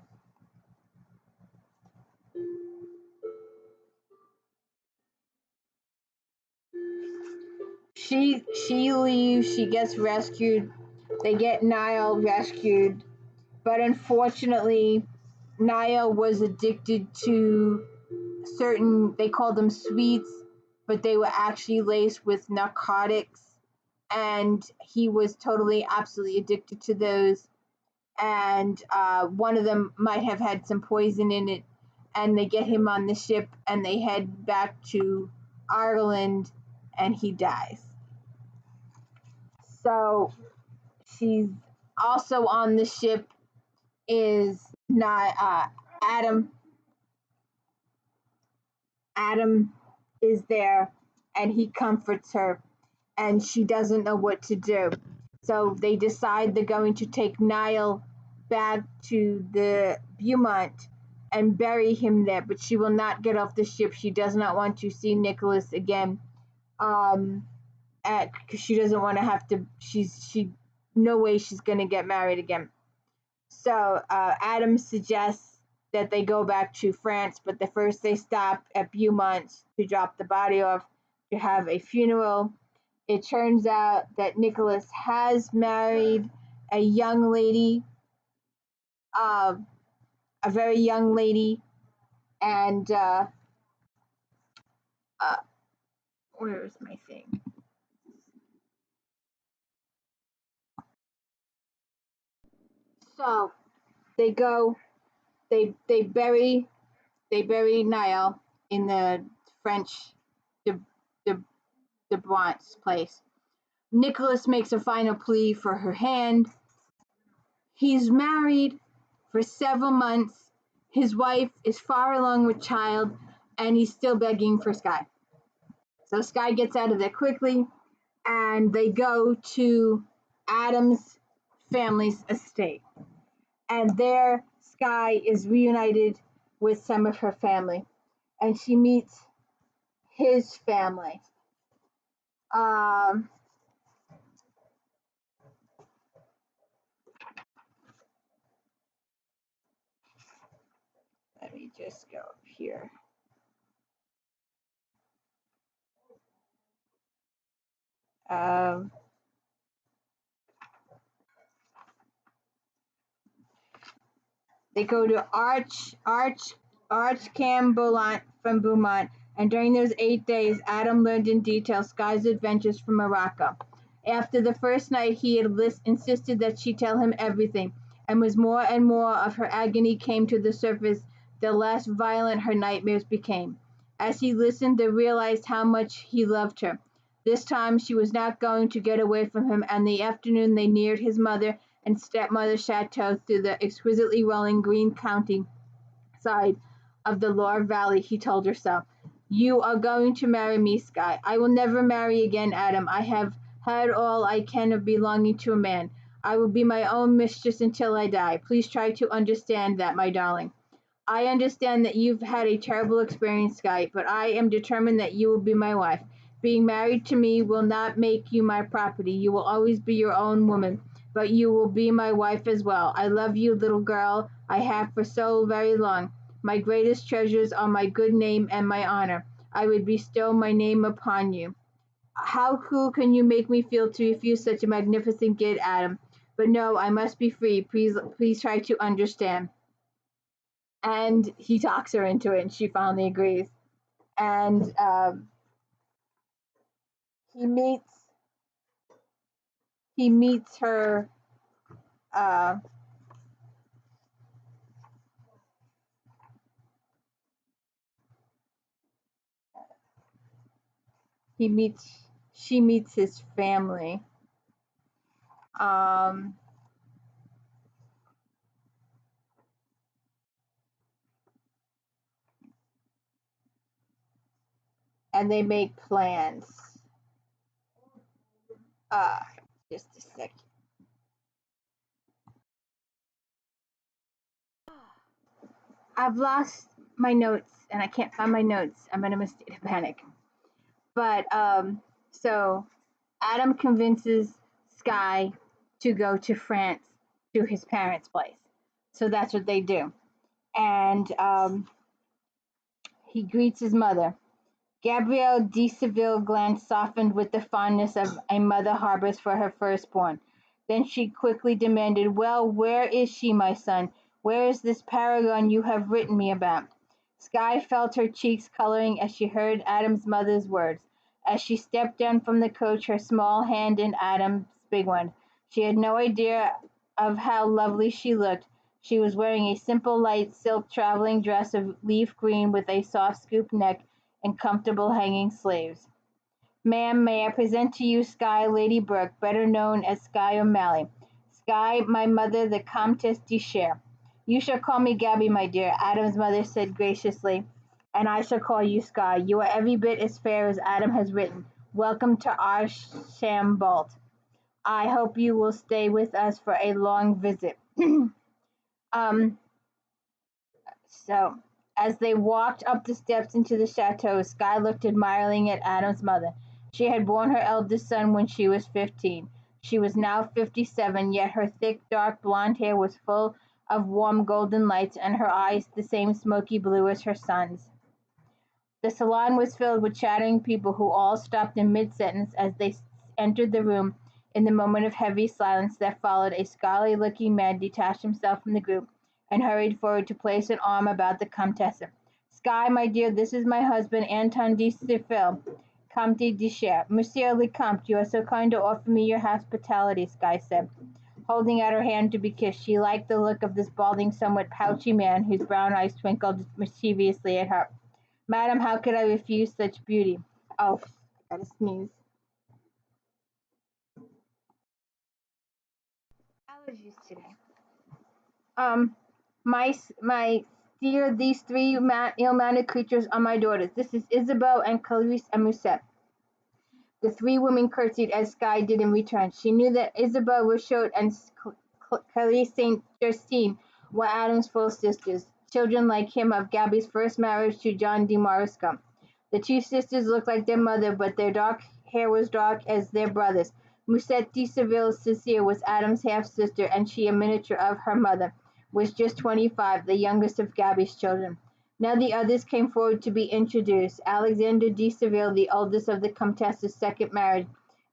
she leaves. She gets rescued. They get Niall rescued, but unfortunately, Niall was addicted to certain. They called them sweets, but they were actually laced with narcotics, and he was totally, absolutely addicted to those. And one of them might have had some poison in it, and they get him on the ship and they head back to Ireland, and he dies. So she's also on the ship is not Adam. Adam is there, and he comforts her, and she doesn't know what to do. So they decide they're going to take Niall back to the Beaumont and bury him there, but she will not get off the ship. She does not want to see Nicholas again, because she doesn't want to have to. She no way she's going to get married again. So Adam suggests that they go back to France, but the first they stop at Beaumont to drop the body off to have a funeral. It turns out that Nicholas has married a young lady, uh, a very young lady, and where is my thing? So they go, they bury Niall in the French de de de Bronx place. Nicholas makes a final plea for her hand. He's married for several months. His wife is far along with child, and he's still begging for Sky. So Sky gets out of there quickly, and they go to Adam's family's estate. And there, Sky is reunited with some of her family, and she meets his family. Um, Let me just go up here. Um, they go to Archcam from Beaumont, and during those 8 days, Adam learned in detail Sky's adventures from Morocco. After the first night, he had insisted that she tell him everything, and as more and more of her agony came to the surface, the less violent her nightmares became. As he listened, they realized how much he loved her. This time, she was not going to get away from him, and the afternoon they neared his mother and stepmother's chateau through the exquisitely rolling green county side of the Loire Valley. He told herself, "You are going to marry me, Sky. I will never marry again, Adam. I have had all I can of belonging to a man. I will be my own mistress until I die. Please try to understand that, my darling. I understand that you've had a terrible experience, Sky, but I am determined that you will be my wife. Being married to me will not make you my property. You will always be your own woman, but you will be my wife as well. I love you, little girl. I have for so very long. My greatest treasures are my good name and my honor. I would bestow my name upon you. How cruel can you make me feel to refuse such a magnificent gift, Adam? But no, I must be free. Please try to understand." And he talks her into it, and she finally agrees. And he meets her. Uh, she meets his family. Um, and they make plans. Uh, just a second. I've lost my notes and I can't find my notes. I'm in a state of panic. But so Adam convinces Sky to go to France to his parents' place. So that's what they do. And he greets his mother. Gabrielle de Seville glance softened with the fondness of a mother harbors for her firstborn. Then she quickly demanded, "Well, where is she, my son? Where is this paragon you have written me about?" Sky felt her cheeks coloring as she heard Adam's mother's words. As she stepped down from the coach, her small hand in Adam's big one. She had no idea of how lovely she looked. She was wearing a simple light silk traveling dress of leaf green with a soft scoop neck and comfortable hanging sleeves. "Ma'am, may I present to you Sky Lady Brooke, better known as Sky O'Malley. Sky, my mother, the Comtesse de Cher." "You shall call me Gabby, my dear," Adam's mother said graciously, "and I shall call you Sky. You are every bit as fair as Adam has written. Welcome to our Chambord. I hope you will stay with us for a long visit." um, so, as they walked up the steps into the chateau, Sky looked admiringly at Adam's mother. She had borne her eldest son when she was 15. She was now 57, yet her thick, dark blonde hair was full of warm golden lights, and her eyes the same smoky blue as her son's. The salon was filled with chattering people who all stopped in mid-sentence as they entered the room. In the moment of heavy silence that followed, a scholarly-looking man detached himself from the group and hurried forward to place an arm about the Comtesse. "Sky, my dear, this is my husband, Anton de Seville, Comte de Cher. Monsieur le Comte, you are so kind to offer me your hospitality," Sky said, holding out her hand to be kissed. She liked the look of this balding, somewhat pouchy man, whose brown eyes twinkled mischievously at her. "Madam, how could I refuse such beauty?" Oh, I gotta sneeze. Allergies today. My dear, these three ill-mannered creatures are my daughters. This is Isabeau and Clarice and Musette. The three women curtsied as Sky did in return. She knew that Isabeau Rochot and Clarice Saint Justine were Adam's full sisters, children like him of Gabby's first marriage to John de Morisco. The two sisters looked like their mother, but their dark hair was dark as their brother's. Musette de Seville Cecile was Adam's half-sister, and she, a miniature of her mother, was just 25, the youngest of Gabby's children. Now the others came forward to be introduced. Alexander de Seville, the oldest of the Comtesse's second marriage,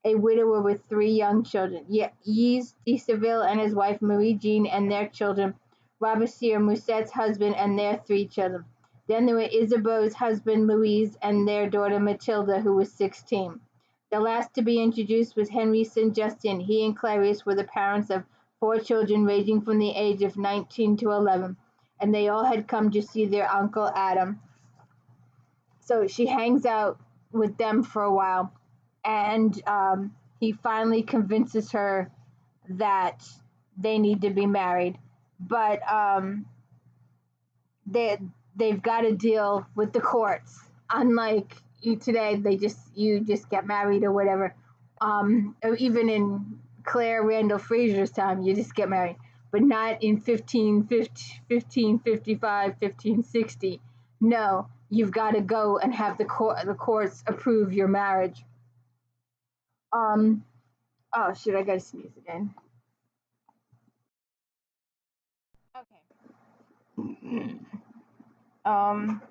a widower with three young children. Yves de Seville and his wife Marie-Jeanne and their children. Robespierre, Musette's husband, and their three children. Then there were Isabeau's husband Louise and their daughter Mathilde, who was 16. The last to be introduced was Henry Saint Justin. He and Clarice were the parents of 4 children ranging from the age of 19 to 11, and they all had come to see their Uncle Adam. So she hangs out with them for a while, and he finally convinces her that they need to be married. But they've got to deal with the courts. Unlike today, you just get married or whatever. Or even in Claire Randall Fraser's time, you just get married, but not in 1555, 1560. No, you've got to go and have the courts approve your marriage. Oh shit, I gotta sneeze again. Okay. Um.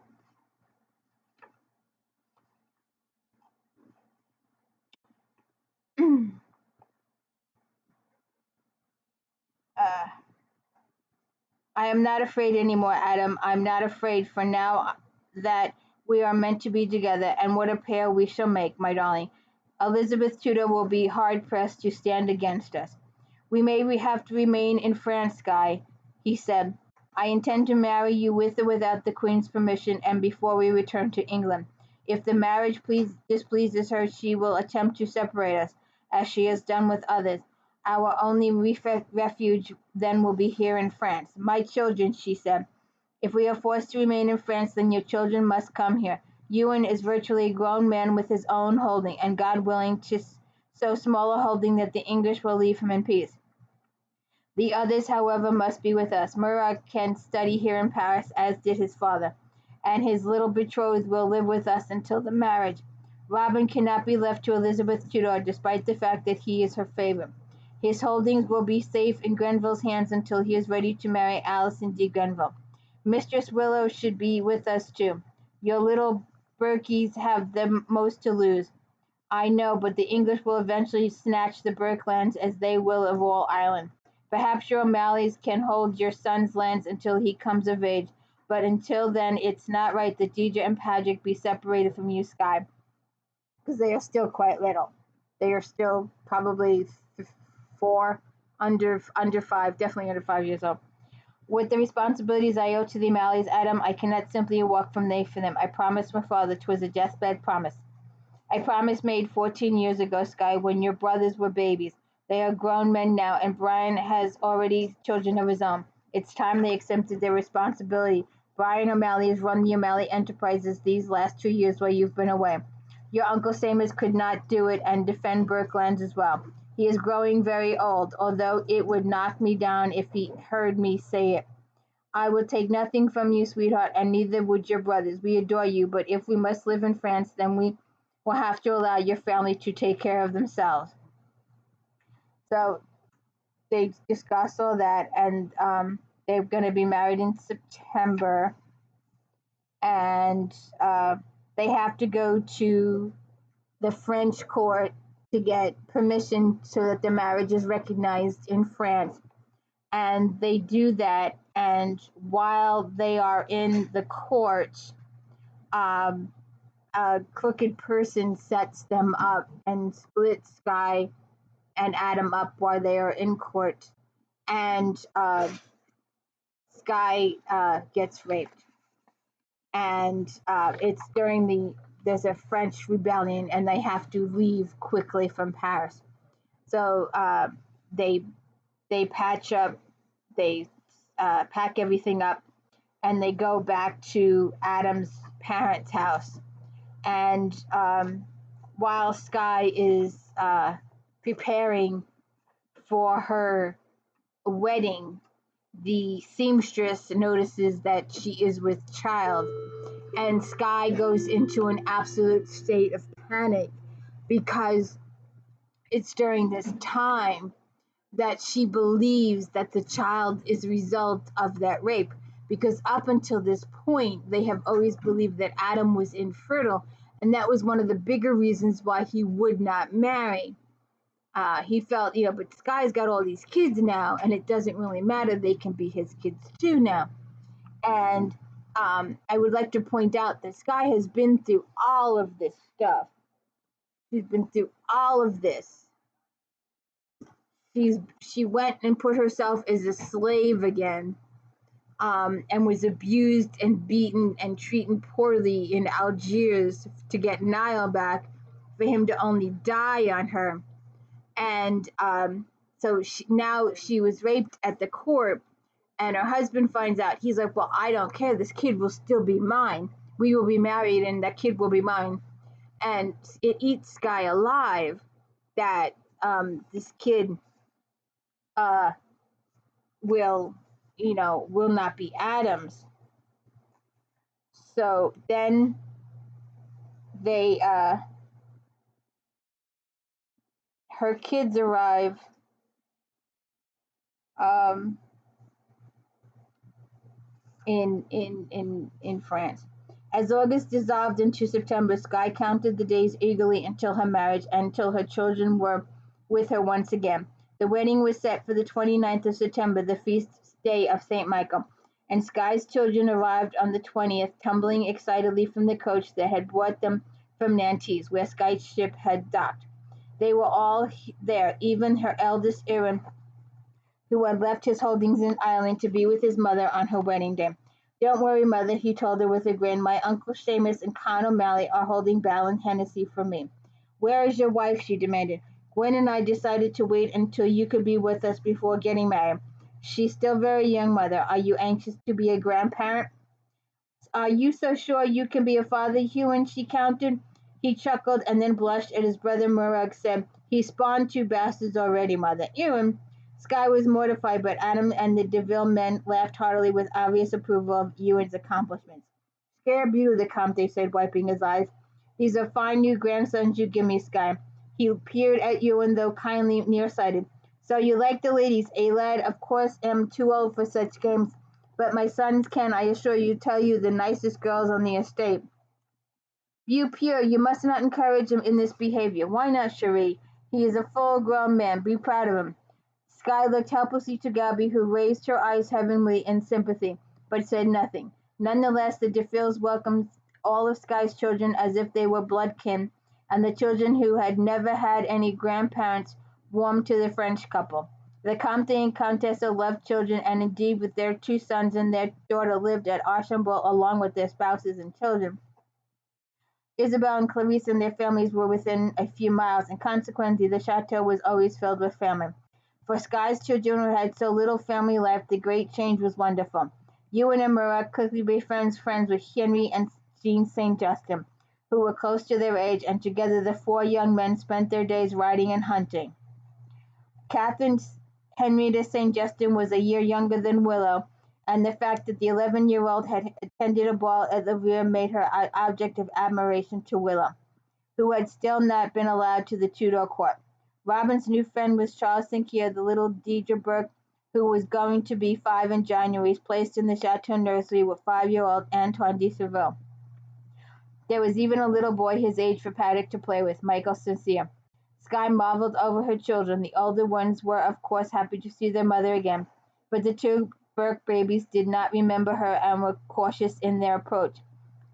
uh, I am not afraid anymore, Adam. I'm not afraid, for now that we are meant to be together, and what a pair we shall make, my darling. Elizabeth Tudor will be hard-pressed to stand against us. We may have to remain in France, Sky, he said. I intend to marry you with or without the Queen's permission, and before we return to England. If the marriage displeases her, she will attempt to separate us, as she has done with others. Our only refuge then will be here in France. My children, she said. If we are forced to remain in France, then your children must come here. Ewan is virtually a grown man with his own holding, and God willing, to so small a holding that the English will leave him in peace. The others, however, must be with us. Murat can study here in Paris, as did his father, and his little betrothed will live with us until the marriage. Robin cannot be left to Elizabeth Tudor, despite the fact that he is her favorite. His holdings will be safe in Grenville's hands until he is ready to marry Alison de Grenville. Mistress Willow should be with us too. Your little Berkies have the most to lose. I know, but the English will eventually snatch the Burke lands, as they will of all Ireland. Perhaps your O'Malleys can hold your son's lands until he comes of age, but until then it's not right that Deidre and Patrick be separated from you, Sky, because they are still quite little. They are still probably 4, under 5, definitely under 5 years old. With the responsibilities I owe to the O'Malleys, Adam, I cannot simply walk from day for them. I promised my father 'twas a deathbed promise. A promise made 14 years ago, Sky, when your brothers were babies. They are grown men now, and Brian has already children of his own. It's time they accepted their responsibility. Brian O'Malley has run the O'Malley Enterprises these last 2 years while you've been away. Your Uncle Seamus could not do it and defend Burkelands as well. He is growing very old, although it would knock me down if he heard me say it. I will take nothing from you, sweetheart, and neither would your brothers. We adore you, but if we must live in France, then we will have to allow your family to take care of themselves. So they discuss all that, and they're going to be married in September, and they have to go to the French court to get permission so that the marriage is recognized in France. And they do that, and while they are in the court, um, a crooked person sets them up and splits Sky and Adam up while they are in court, and Sky gets raped. And it's during there's a French rebellion, and they have to leave quickly from Paris. So they patch up, they pack everything up, and they go back to Adam's parents' house. And while Sky is preparing for her wedding, the seamstress notices that she is with child, and Sky goes into an absolute state of panic because it's during this time that she believes that the child is a result of that rape, because up until this point they have always believed that Adam was infertile, and that was one of the bigger reasons why he would not marry. He felt, but Sky's got all these kids now, and it doesn't really matter. They can be his kids too now. And I would like to point out that Sky has been through all of this stuff. She's been through all of this. She went and put herself as a slave again, and was abused and beaten and treated poorly in Algiers to get Niall back, for him to only die on her. And so now she was raped at the court, and her husband finds out. He's like, well, I don't care. This kid will still be mine. We will be married, and that kid will be mine. And it eats Sky alive that this kid will not be Adam's. So then they her kids arrive in France. As August dissolved into September, Sky counted the days eagerly until her marriage and until her children were with her once again. The wedding was set for the 29th of September, the feast day of St. Michael, and Sky's children arrived on the 20th, tumbling excitedly from the coach that had brought them from Nantes, where Sky's ship had docked. They were all there, even her eldest Aaron, who had left his holdings in Ireland to be with his mother on her wedding day. Don't worry, mother, he told her with a grin. My Uncle Seamus and Con O'Malley are holding Ballon Hennessy for me. Where is your wife? She demanded. Gwen and I decided to wait until you could be with us before getting married. She's still very young, mother. Are you anxious to be a grandparent? Are you so sure you can be a father, Ewan? She countered. He chuckled and then blushed at his brother Murag said, he spawned 2 bastards already, mother. Ewan. Sky was mortified, but Adam and the DeVille men laughed heartily with obvious approval of Ewan's accomplishments. Scare beauty, the Comte said, wiping his eyes. These are fine new grandsons you give me, Sky. He peered at Ewan, though kindly nearsighted. So you like the ladies, eh, lad? Of course am too old for such games, but my sons can, I assure you, tell you the nicest girls on the estate. You pure, you must not encourage him in this behavior. Why not, Cherie? He is a full-grown man. Be proud of him. Sky looked helplessly to Gabby, who raised her eyes heavenly in sympathy, but said nothing. Nonetheless, the DeFills welcomed all of Sky's children as if they were blood kin, and the children who had never had any grandparents warmed to the French couple. The Comte and Contessa loved children, and indeed with their 2 sons and their daughter lived at Archambault along with their spouses and children. Isabel and Clarice and their families were within a few miles, and consequently the chateau was always filled with family. For Sky's children who had so little family life, the great change was wonderful. Ewan and Murat quickly became friends with Henry and Jean St. Justin, who were close to their age, and together the 4 young men spent their days riding and hunting. Catherine Henrietta St. Justin was a year younger than Willow, and the fact that the 11-year-old had attended a ball at the Rear made her an object of admiration to Willow, who had still not been allowed to the Tudor court. Robin's new friend was Charles Sinclair, the little Deirdre Burke, who was going to be 5 in January, is placed in the Chateau nursery with 5-year-old Antoine de Seville. There was even a little boy his age for Paddock to play with, Michael Sincere. Skye marveled over her children. The older ones were, of course, happy to see their mother again, but the two Burke babies did not remember her and were cautious in their approach.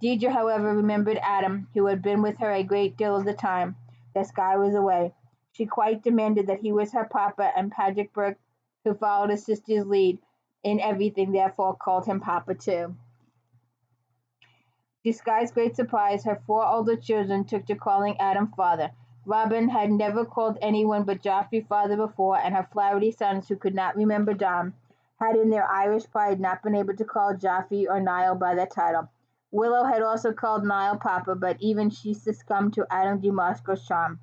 Deidre, however, remembered Adam, who had been with her a great deal of the time that Skye was away. She quite demanded that he was her papa, and Patrick Burke, who followed his sister's lead in everything, therefore called him Papa too. To Skye's great surprise, her 4 older children took to calling Adam father. Robin had never called anyone but Joffrey father before, and her Flaherty sons, who could not remember Dom, had in their Irish pride not been able to call Joffrey or Niall by that title. Willow had also called Niall Papa, but even she succumbed to Adam de Mosco's charm.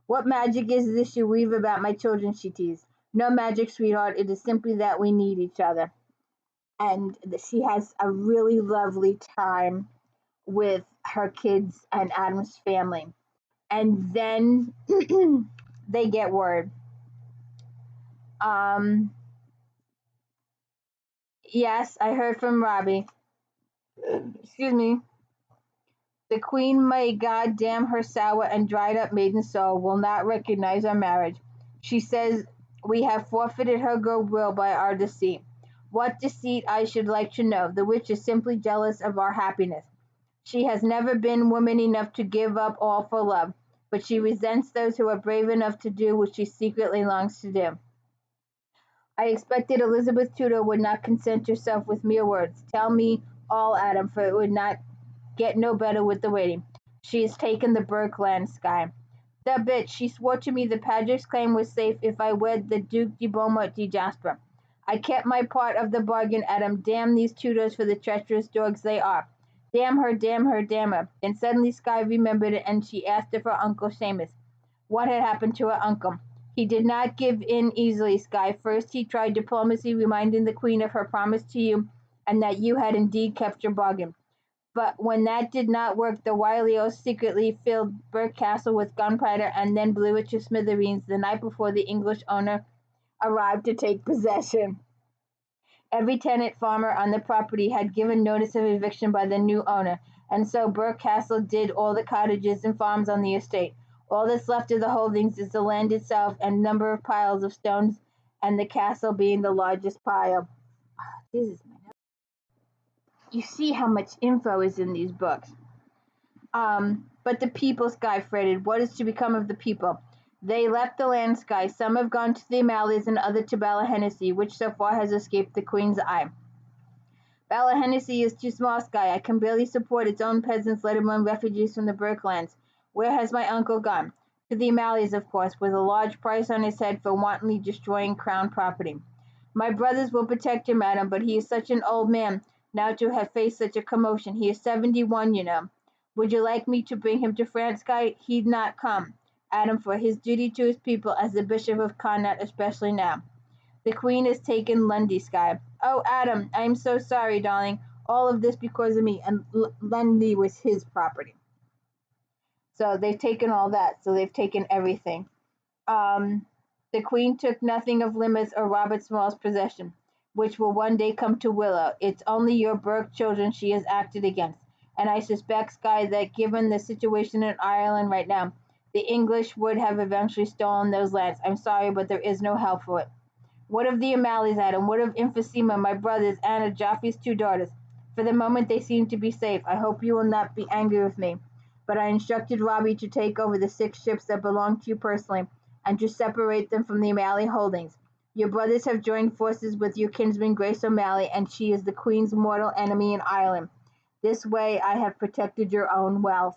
"What magic is this you weave about my children?" she teased. "No magic, sweetheart. It is simply that we need each other." And she has a really lovely time with her kids and Adam's family. And then they get word. Yes, I heard from Robbie. Excuse me. The Queen, may God damn her sour and dried up maiden soul, will not recognize our marriage. She says we have forfeited her goodwill by our deceit. What deceit, I should like to know? The witch is simply jealous of our happiness. She has never been woman enough to give up all for love, but she resents those who are brave enough to do what she secretly longs to do. I expected Elizabeth Tudor would not consent herself with mere words. Tell me all, Adam, for it would not get no better with the waiting. She has taken the Burke land, Skye. The bitch, she swore to me the Patrick's claim was safe if I wed the Duke de Beaumont de Jasper. I kept my part of the bargain, Adam. Damn these Tudors for the treacherous dogs they are. Damn her, damn her, damn her. Then suddenly Skye remembered it, and she asked of her uncle Seamus what had happened to her uncle. He did not give in easily, Skye. First he tried diplomacy, reminding the Queen of her promise to you, and that you had indeed kept your bargain. But when that did not work, the wily oaf secretly filled Burke Castle with gunpowder and then blew it to smithereens the night before the English owner arrived to take possession. Every tenant farmer on the property had given notice of eviction by the new owner, and so Burke Castle did all the cottages and farms on the estate. All that's left of the holdings is the land itself and a number of piles of stones, and the castle being the largest pile. You see how much info is in these books. But the people, Skye fretted. What is to become of the people? They left the land, Skye. Some have gone to the O'Malleys and others to Ballyhennessy, which so far has escaped the Queen's eye. Ballyhennessy is too small, Skye. I can barely support its own peasants, let alone refugees from the Burke lands. Where has my uncle gone? To the O'Malleys, of course, with a large price on his head for wantonly destroying Crown property. My brothers will protect him, madam, but he is such an old man now to have faced such a commotion. He is 71, you know. Would you like me to bring him to France, Skye? He'd not come, Adam, for his duty to his people as the Bishop of Connaught, especially now. The Queen has taken Lundy, Skye. Oh, Adam, I am so sorry, darling. All of this because of me, and Lundy was his property. So they've taken all that. So they've taken everything. The Queen took nothing of Lymouth or Robert Small's possession, which will one day come to Willow. It's only your Burke children she has acted against, and I suspect, Skye, that given the situation in Ireland right now, the English would have eventually stolen those lands. I'm sorry, but there is no help for it. What of the O'Malleys, Adam? What of Emphysema, my brothers, Anna, Joffrey's 2 daughters? For the moment they seem to be safe. I hope you will not be angry with me, but I instructed Robbie to take over the 6 ships that belong to you personally, and to separate them from the O'Malley holdings. Your brothers have joined forces with your kinsman Grace O'Malley, and she is the Queen's mortal enemy in Ireland. This way I have protected your own wealth.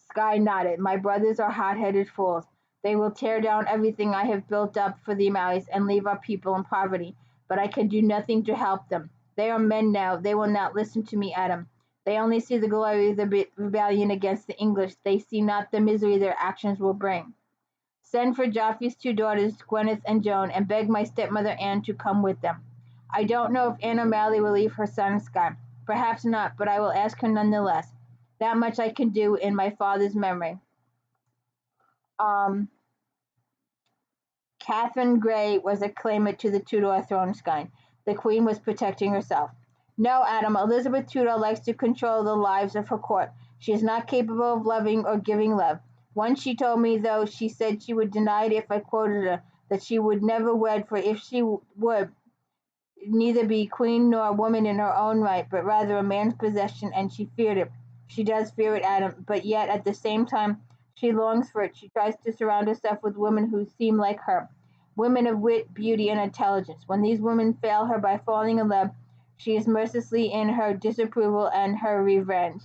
Skye nodded. My brothers are hot-headed fools. They will tear down everything I have built up for the O'Malleys and leave our people in poverty, but I can do nothing to help them. They are men now. They will not listen to me, Adam. They only see the glory of the rebellion against the English. They see not the misery their actions will bring. Send for Joffrey's 2 daughters, Gwyneth and Joan, and beg my stepmother Anne to come with them. I don't know if Anne O'Malley will leave her son, Skye. Perhaps not, but I will ask her nonetheless. That much I can do in my father's memory. Catherine Grey was a claimant to the Tudor throne, Skye. The Queen was protecting herself. No, Adam, Elizabeth Tudor likes to control the lives of her court. She is not capable of loving or giving love. Once she told me, though, she said she would deny it if I quoted her, that she would never wed, for if she would, neither be queen nor a woman in her own right, but rather a man's possession, and she feared it. She does fear it, Adam, but yet at the same time she longs for it. She tries to surround herself with women who seem like her, women of wit, beauty, and intelligence. When these women fail her by falling in love, she is mercilessly in her disapproval and her revenge.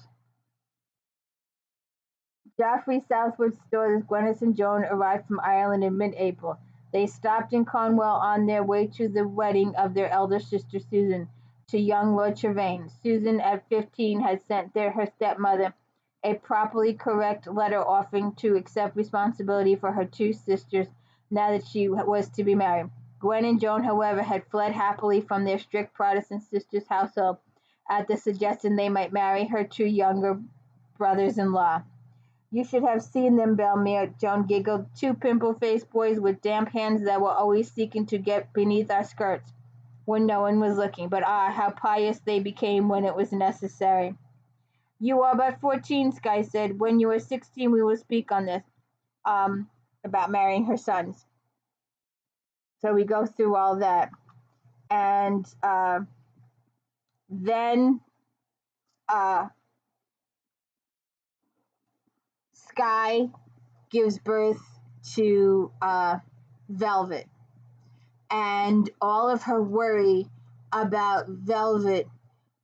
Geoffrey Southwood's daughters Gwenys and Joan arrived from Ireland in mid-April. They stopped in Cornwall on their way to the wedding of their elder sister Susan to young Lord Trevane. Susan, at 15, had sent her stepmother a properly correct letter offering to accept responsibility for her two sisters now that she was to be married. Gwen and Joan, however, had fled happily from their strict Protestant sister's household at the suggestion they might marry her two younger brothers-in-law. You should have seen them, Belmere, Joan giggled. Two pimple-faced boys with damp hands that were always seeking to get beneath our skirts when no one was looking. But how pious they became when it was necessary. You are but 14, Skye said. When you are 16, we will speak on this, about marrying her sons. So we go through all that. And then Skye gives birth to Velvet. And all of her worry about Velvet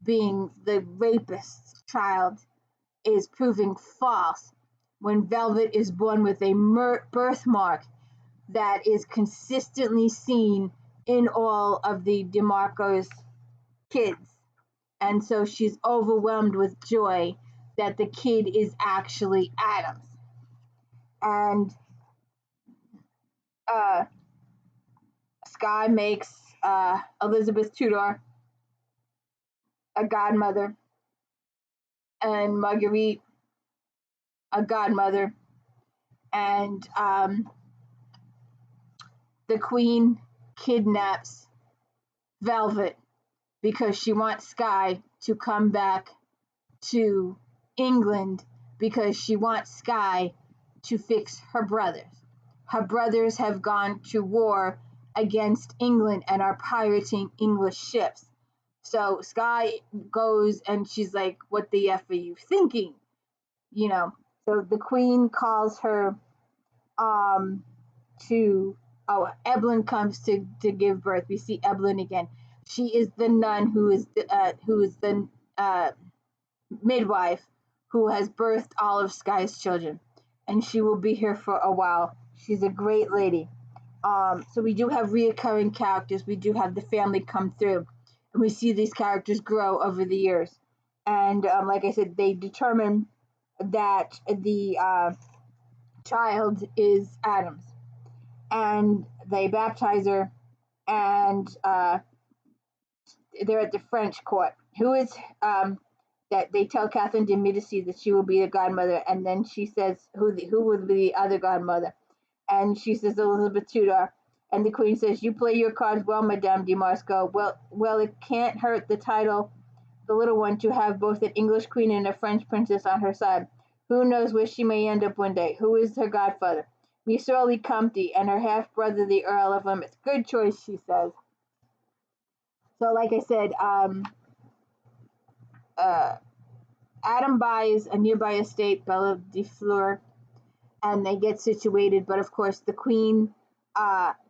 being the rapist's child is proving false when Velvet is born with a birthmark that is consistently seen in all of the DeMarco's kids. And so she's overwhelmed with joy that the kid is actually Adam's. And Skye makes Elizabeth Tudor a godmother and Marguerite a godmother, and the Queen kidnaps Velvet because she wants Skye to come back to England because she wants Skye to fix her brothers. Her brothers have gone to war against England and are pirating English ships. So Skye goes and she's like, what the F are you thinking? You know, so the Queen calls her Evelyn comes to give birth. We see Evelyn again. She is the nun who is the midwife who has birthed all of Skye's children, and she will be here for a while. She's a great lady. So we do have reoccurring characters. We do have the family come through, and we see these characters grow over the years. And like I said, they determine that the child is Adam's, and they baptize her, and they're at the French court. Who is that they tell Catherine de Medici that she will be the godmother, and then she says who will be the other godmother, and she says Elizabeth Tudor, and the Queen says, you play your cards well, Madame de Marsco. Well, it can't hurt the title, the little one, to have both an English queen and a French princess on her side. Who knows where she may end up one day? Who is her godfather? Monsieur Le Comte and her half-brother, the Earl of Plymouth. Good choice, she says. So, like I said, Adam buys a nearby estate, Belle de Fleur, and they get situated. But, of course, the Queen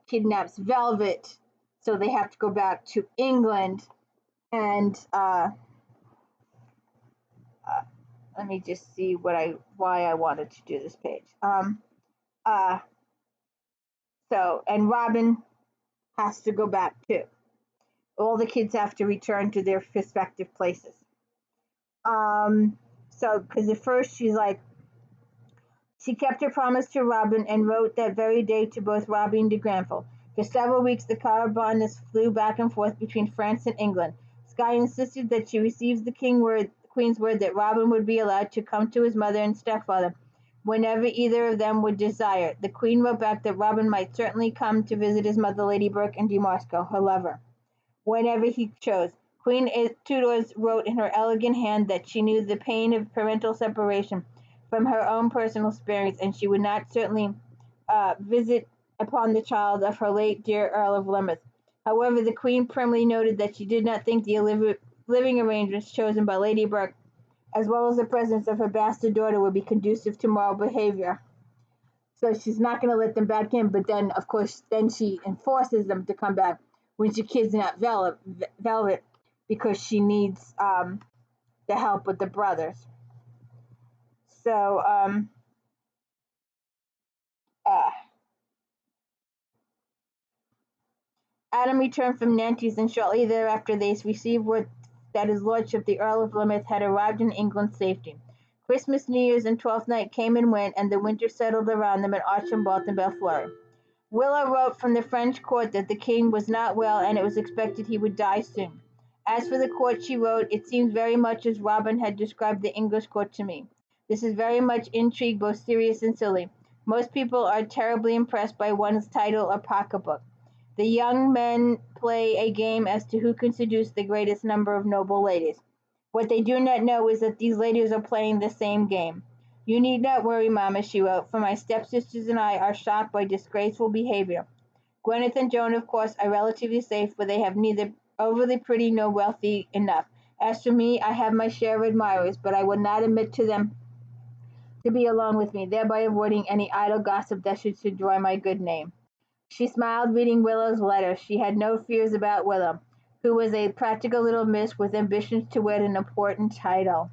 kidnaps Velvet, so they have to go back to England. And let me just see why I wanted to do this page. And Robin has to go back too. All the kids have to return to their respective places. Because at first she kept her promise to Robin and wrote that very day to both Robbie and de Granville. For several weeks, the correspondence flew back and forth between France and England. Skye insisted that she receives the Queen's word that Robin would be allowed to come to his mother and stepfather whenever either of them would desire. The Queen wrote back that Robin might certainly come to visit his mother, Lady Burke, and Demarco, her lover, whenever he chose. Queen Tudors wrote in her elegant hand that she knew the pain of parental separation from her own personal experience, and she would not certainly visit upon the child of her late dear Earl of Plymouth. However, the Queen primly noted that she did not think the living arrangements chosen by Lady Burke, as well as the presence of her bastard daughter, would be conducive to moral behavior. So she's not going to let them back in, but then, of course, then she enforces them to come back when she kidnaps Velvet because she needs the help with the brothers. So, Adam returned from Nantes, and shortly thereafter they received word that his lordship, the Earl of Plymouth, had arrived in England safety. Christmas, New Year's, and Twelfth Night came and went, and the winter settled around them at Archambault and Belfleur. Willow wrote from the French court that the king was not well, and it was expected he would die soon. As for the court, she wrote, it seems very much as Robin had described the English court to me. This is very much intrigue, both serious and silly. Most people are terribly impressed by one's title or pocketbook. The young men play a game as to who can seduce the greatest number of noble ladies. What they do not know is that these ladies are playing the same game. You need not worry, Mamma, she wrote, for my stepsisters and I are shocked by disgraceful behavior. Gwyneth and Joan, of course, are relatively safe, for they have neither overly pretty nor wealthy enough. As for me, I have my share of admirers, but I would not admit to them to be alone with me, thereby avoiding any idle gossip that should destroy my good name. She smiled, reading Willow's letter. She had no fears about Willow, who was a practical little miss with ambitions to win an important title.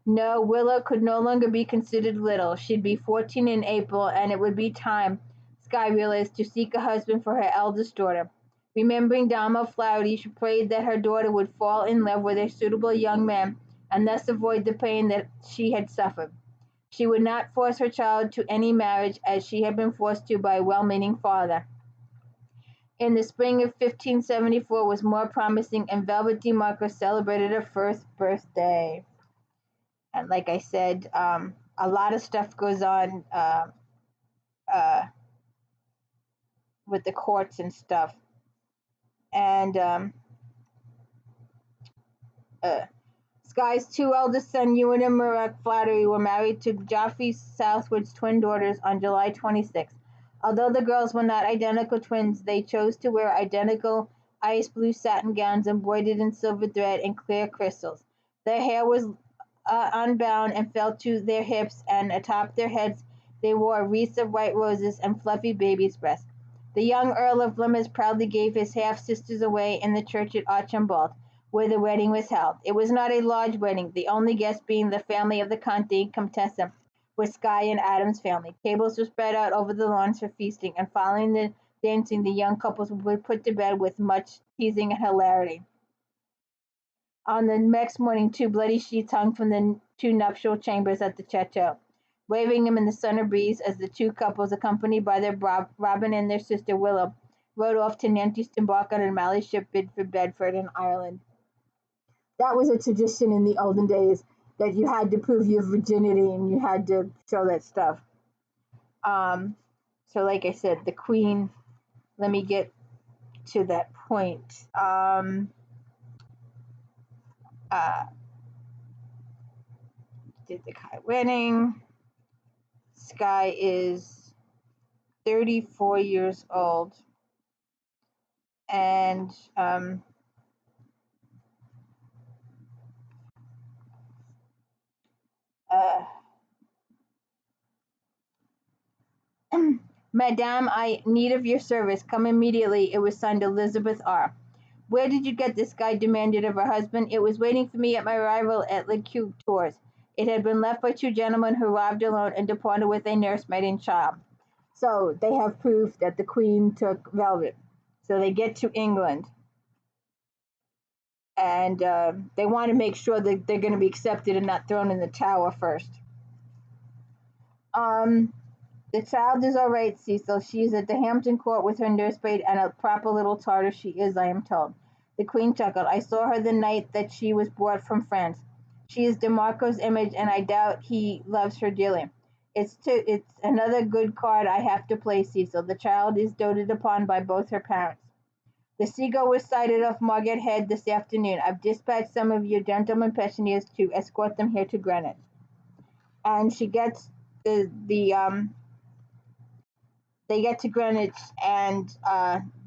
No, Willow could no longer be considered little. She'd be 14 in April, and it would be time, Skye realized, to seek a husband for her eldest daughter. Remembering Dama Flaherty, she prayed that her daughter would fall in love with a suitable young man, and thus avoid the pain that she had suffered. She would not force her child to any marriage, as she had been forced to by a well-meaning father. In the spring of 1574 was more promising, and Velvet DeMarco celebrated her first birthday. And like I said, a lot of stuff goes on with the courts and stuff. And Skye's two eldest sons, Ewan and Murat Flattery, were married to Geoffrey Southwood's twin daughters on July 26. Although the girls were not identical twins, they chose to wear identical ice blue satin gowns embroidered in silver thread and clear crystals. Their hair was unbound and fell to their hips, and atop their heads they wore wreaths of white roses and fluffy baby's breasts. The young Earl of Plymouth proudly gave his half-sisters away in the church at Archambault, where the wedding was held. It was not a large wedding, the only guests being the family of the Conte and Contessa, with Skye and Adam's family. Tables were spread out over the lawns for feasting, and following the dancing, the young couples were put to bed with much teasing and hilarity. On the next morning, two bloody sheets hung from the two nuptial chambers at the chateau, waving them in the summer breeze as the two couples, accompanied by their Robin and their sister Willow, rode off to Nantes to embark on an Malay ship bid for Bedford in Ireland. That was a tradition in the olden days, that you had to prove your virginity and you had to show that stuff. So like I said, the Queen, let me get to that point. Did the Kai wedding. Skye is 34 years old, and Madame, I need of your service. Come immediately. It was signed Elizabeth R. Where did you get this? Skye demanded of her husband. It was waiting for me at my arrival at Tours. It had been left by two gentlemen who arrived alone and departed with a nursemaid and child. So they have proof that the Queen took Velvet. So they get to England, and they want to make sure that they're going to be accepted and not thrown in the tower first. The child is all right, Cecil. She is at the Hampton Court with her nursemaid, and a proper little Tartar she is, I am told. The Queen chuckled. I saw her the night that she was brought from France. She is DeMarco's image, and I doubt he loves her dearly. It's another good card I have to play, Cecil. The child is doted upon by both her parents. The Seagull was sighted off Margate Head this afternoon. I've dispatched some of your gentlemen pensioners to escort them here to Greenwich. And she gets they get to Greenwich, and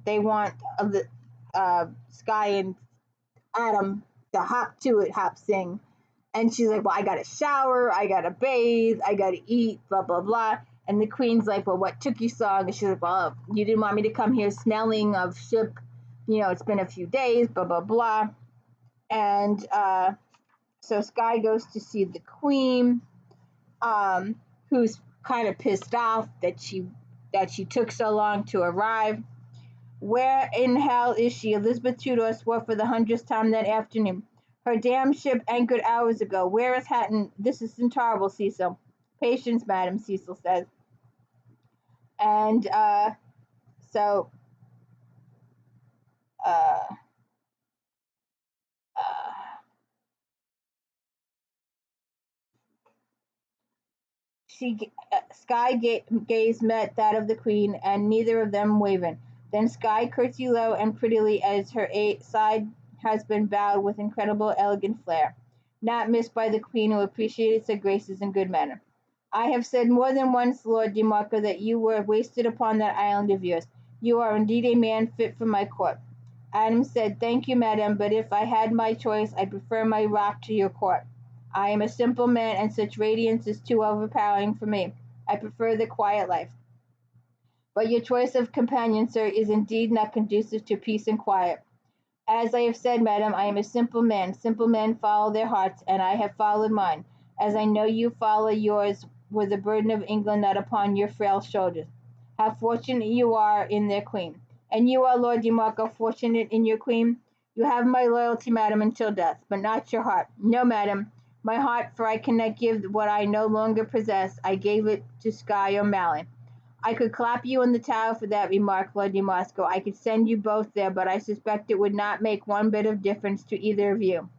they want Sky and Adam to hop sing. And she's like, well, I gotta shower, I gotta bathe, I gotta eat, blah, blah, blah. And the Queen's like, well, what took you so long? And she's like, well, you didn't want me to come here smelling of ship. It's been a few days, blah, blah, blah. And so Sky goes to see the Queen, who's kind of pissed off that she took so long to arrive. Where in hell is she? Elizabeth Tudor swore for the 100th time that afternoon. Her damn ship anchored hours ago. Where is Hatton? This is intolerable, Cecil. Patience, madam, Cecil says. And so Sky gaze met that of the Queen, and neither of them wavered. Then Sky curtsied low and prettily as her side husband bowed with incredible elegant flair, not missed by the Queen, who appreciated her graces and good manner. I have said more than once, Lord de Marco, that you were wasted upon that island of yours. You are indeed a man fit for my court. Adam said, thank you, madam, but if I had my choice, I prefer my rock to your court. I am a simple man, and such radiance is too overpowering for me. I prefer the quiet life. But your choice of companion, sir, is indeed not conducive to peace and quiet. As I have said, madam, I am a simple man. Simple men follow their hearts, and I have followed mine, as I know you follow yours, with the burden of England not upon your frail shoulders. How fortunate you are in their Queen. And you are, Lord de Marco, fortunate in your Queen? You have my loyalty, madam, until death, but not your heart. No, madam, my heart, for I cannot give what I no longer possess. I gave it to Sky O'Malley. I could clap you in the Tower for that remark, Lord de Marco. I could send you both there, but I suspect it would not make one bit of difference to either of you.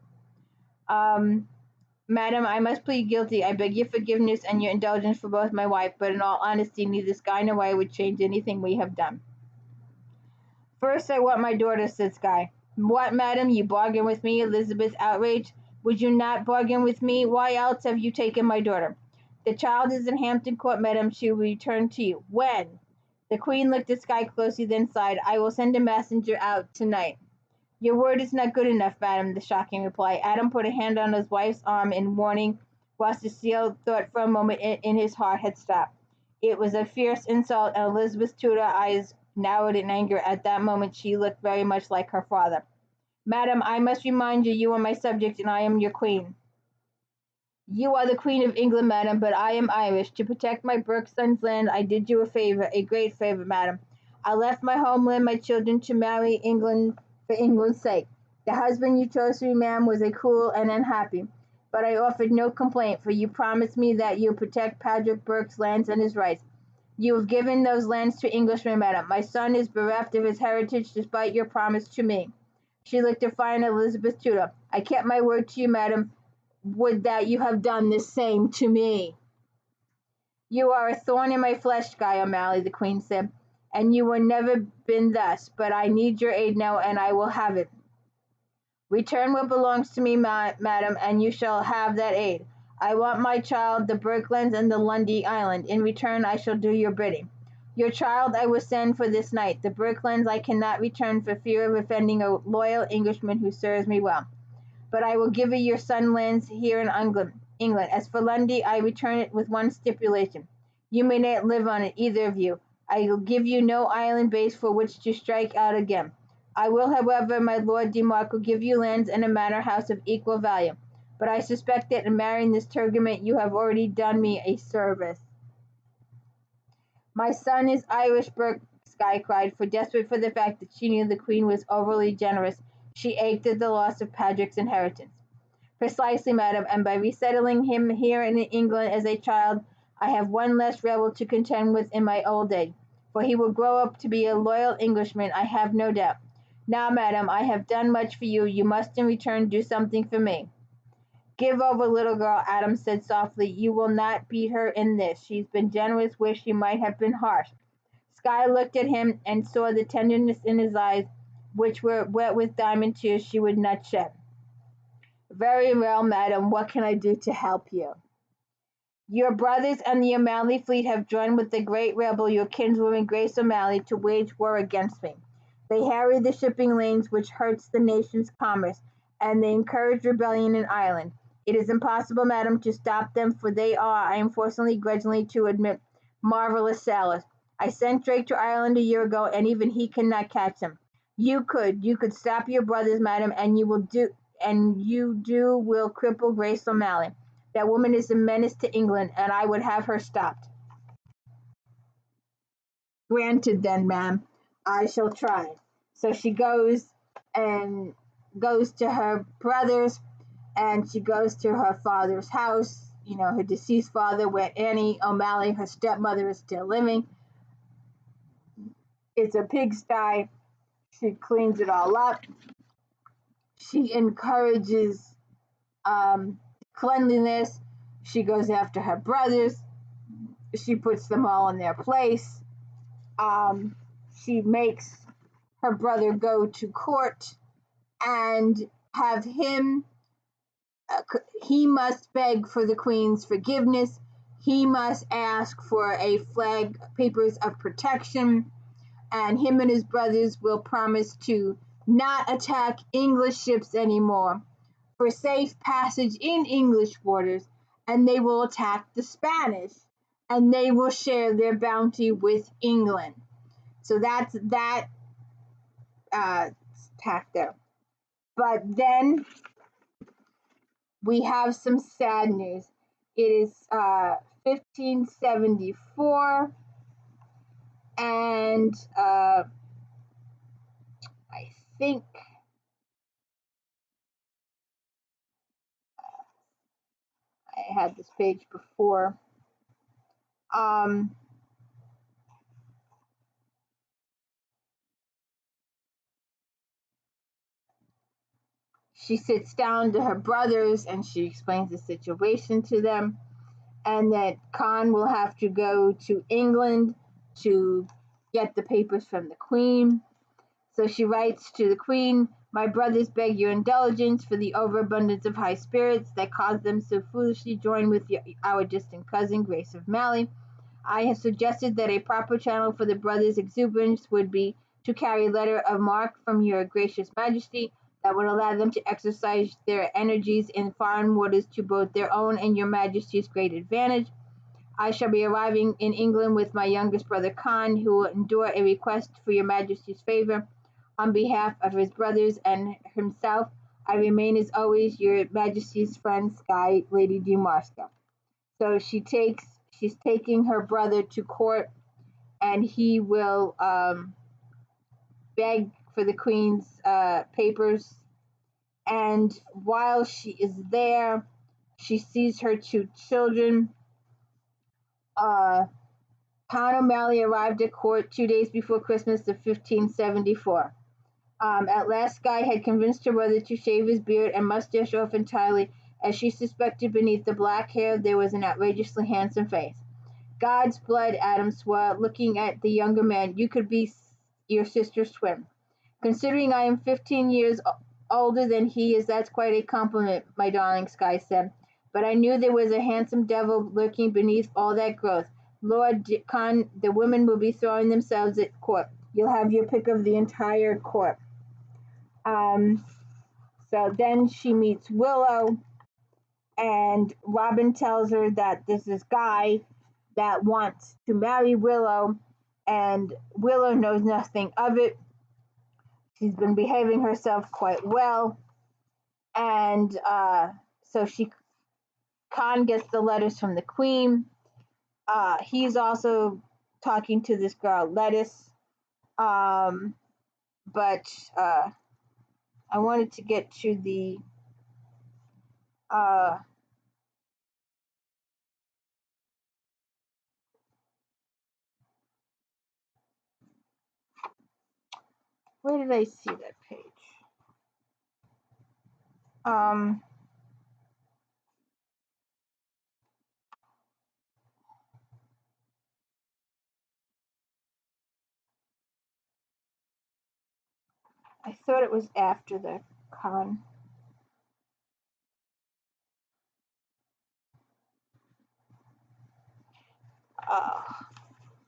Madam, I must plead guilty. I beg your forgiveness and your indulgence for both my wife, but in all honesty, neither Sky nor I would change anything we have done. First, I want my daughter, said Sky. What, madam, you bargain with me? Elizabeth, outraged. Would you not bargain with me? Why else have you taken my daughter? The child is in Hampton Court, madam. She will return to you. When? The Queen looked at Sky closely, then sighed. I will send a messenger out tonight. Your word is not good enough, madam, the shocking reply. Adam put a hand on his wife's arm in warning, while Cecile thought for a moment in his heart had stopped. It was a fierce insult, and Elizabeth's Tudor eyes narrowed in anger. At that moment she looked very much like her father. Madam, I must remind you, you are my subject, and I am your Queen. You are the Queen of England, madam, but I am Irish. To protect my Berkson's land, I did you a favor, a great favor, madam. I left my homeland, my children, to marry England for England's sake. The husband you chose to remarry was a cruel and unhappy, but I offered no complaint, for you promised me that you would protect Patrick Burke's lands and his rights. You have given those lands to Englishmen, madam. My son is bereft of his heritage despite your promise to me. She looked defiant at Elizabeth Tudor. I kept my word to you, madam. Would that you have done the same to me. You are a thorn in my flesh, Sky O'Malley, the Queen said, and you have never been thus, but I need your aid now, and I will have it. Return what belongs to me, madam, and you shall have that aid. I want my child, the Berklands and the Lundy Island. In return, I shall do your bidding. Your child I will send for this night. The Berklands I cannot return for fear of offending a loyal Englishman who serves me well. But I will give you your son lands here in England. As for Lundy, I return it with one stipulation. You may not live on it, either of you. I will give you no island base for which to strike out again. I will, however, my Lord de Marco, give you lands and a manor house of equal value. But I suspect that in marrying this Turgoman, you have already done me a service. My son is Irish, Burke, Sky cried, for desperate for the fact that she knew the Queen was overly generous. She ached at the loss of Patrick's inheritance. Precisely, madam, and by resettling him here in England as a child, I have one less rebel to contend with in my old age, for he will grow up to be a loyal Englishman, I have no doubt. Now, madam, I have done much for you. You must in return do something for me. Give over, little girl, Adam said softly. You will not beat her in this. She's been generous where she might have been harsh. Sky looked at him and saw the tenderness in his eyes, which were wet with diamond tears she would not shed. Very well, madam. What can I do to help you? Your brothers and the O'Malley fleet have joined with the great rebel, your kinswoman Grace O'Malley, to wage war against me. They harry the shipping lanes, which hurts the nation's commerce, and they encourage rebellion in Ireland. It is impossible, madam, to stop them, for they are, I am forced grudgingly to admit, marvelous sailors. I sent Drake to Ireland a year ago, and even he cannot catch them. You could stop your brothers, madam, and you will cripple Grace O'Malley. That woman is a menace to England, and I would have her stopped. Granted, then, ma'am, I shall try. So she goes to her brother's, and she goes to her father's house, her deceased father, where Annie O'Malley, her stepmother, is still living. It's a pigsty. She cleans it all up. She encourages cleanliness. She goes after her brothers. She puts them all in their place. She makes her brother go to court and have him, he must beg for the Queen's forgiveness. He must ask for a flag, papers of protection, and him and his brothers will promise to not attack English ships anymore for safe passage in English waters, and they will attack the Spanish, and they will share their bounty with England. So that's that pact there. But then we have some sad news. It is 1574, and I think I had this page before. She sits down to her brothers and she explains the situation to them, and that Khan will have to go to England to get the papers from the Queen. So she writes to the Queen, my brothers beg your indulgence for the overabundance of high spirits that caused them so foolishly join with our distant cousin, Grace of Malley. I have suggested that a proper channel for the brothers' exuberance would be to carry a letter of marque from your gracious majesty that would allow them to exercise their energies in foreign waters to both their own and your majesty's great advantage. I shall be arriving in England with my youngest brother Khan, who will endure a request for your majesty's favor. On behalf of his brothers and himself, I remain as always your majesty's friend, Sky Lady Dumarska. So she's taking her brother to court, and he will beg for the Queen's papers. And while she is there, she sees her two children. Con O'Malley arrived at court 2 days before Christmas of 1574. At last, Sky had convinced her brother to shave his beard and mustache off entirely, as she suspected beneath the black hair there was an outrageously handsome face. God's blood, Adam swore, looking at the younger man, you could be your sister's twin. Considering I am 15 years older than he is, that's quite a compliment, my darling, Sky said. But I knew there was a handsome devil lurking beneath all that growth. Lord Khan, the women will be throwing themselves at court. You'll have your pick of the entire court. So then she meets Willow, and Robin tells her that this is Guy that wants to marry Willow, and Willow knows nothing of it. She's been behaving herself quite well, and so Khan gets the letters from the Queen. He's also talking to this girl, Lettuce, but I wanted to get to the where did I see that page? I thought it was after the con.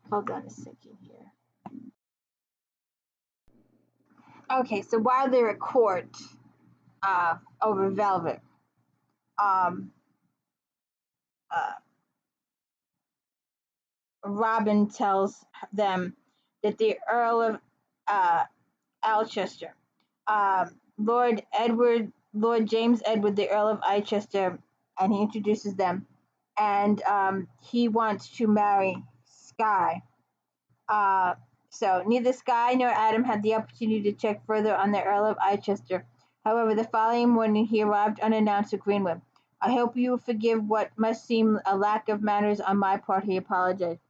Hold on a second here. Okay, so while they're at court over Velvet, um, Robin tells them that the Earl of Alchester, Lord James Edward, the Earl of Leicester, and he introduces them, and he wants to marry Sky. So neither Sky nor Adam had the opportunity to check further on the Earl of Leicester. However, the following morning he arrived unannounced at Greenwood. I hope you will forgive what must seem a lack of manners on my part, he apologized.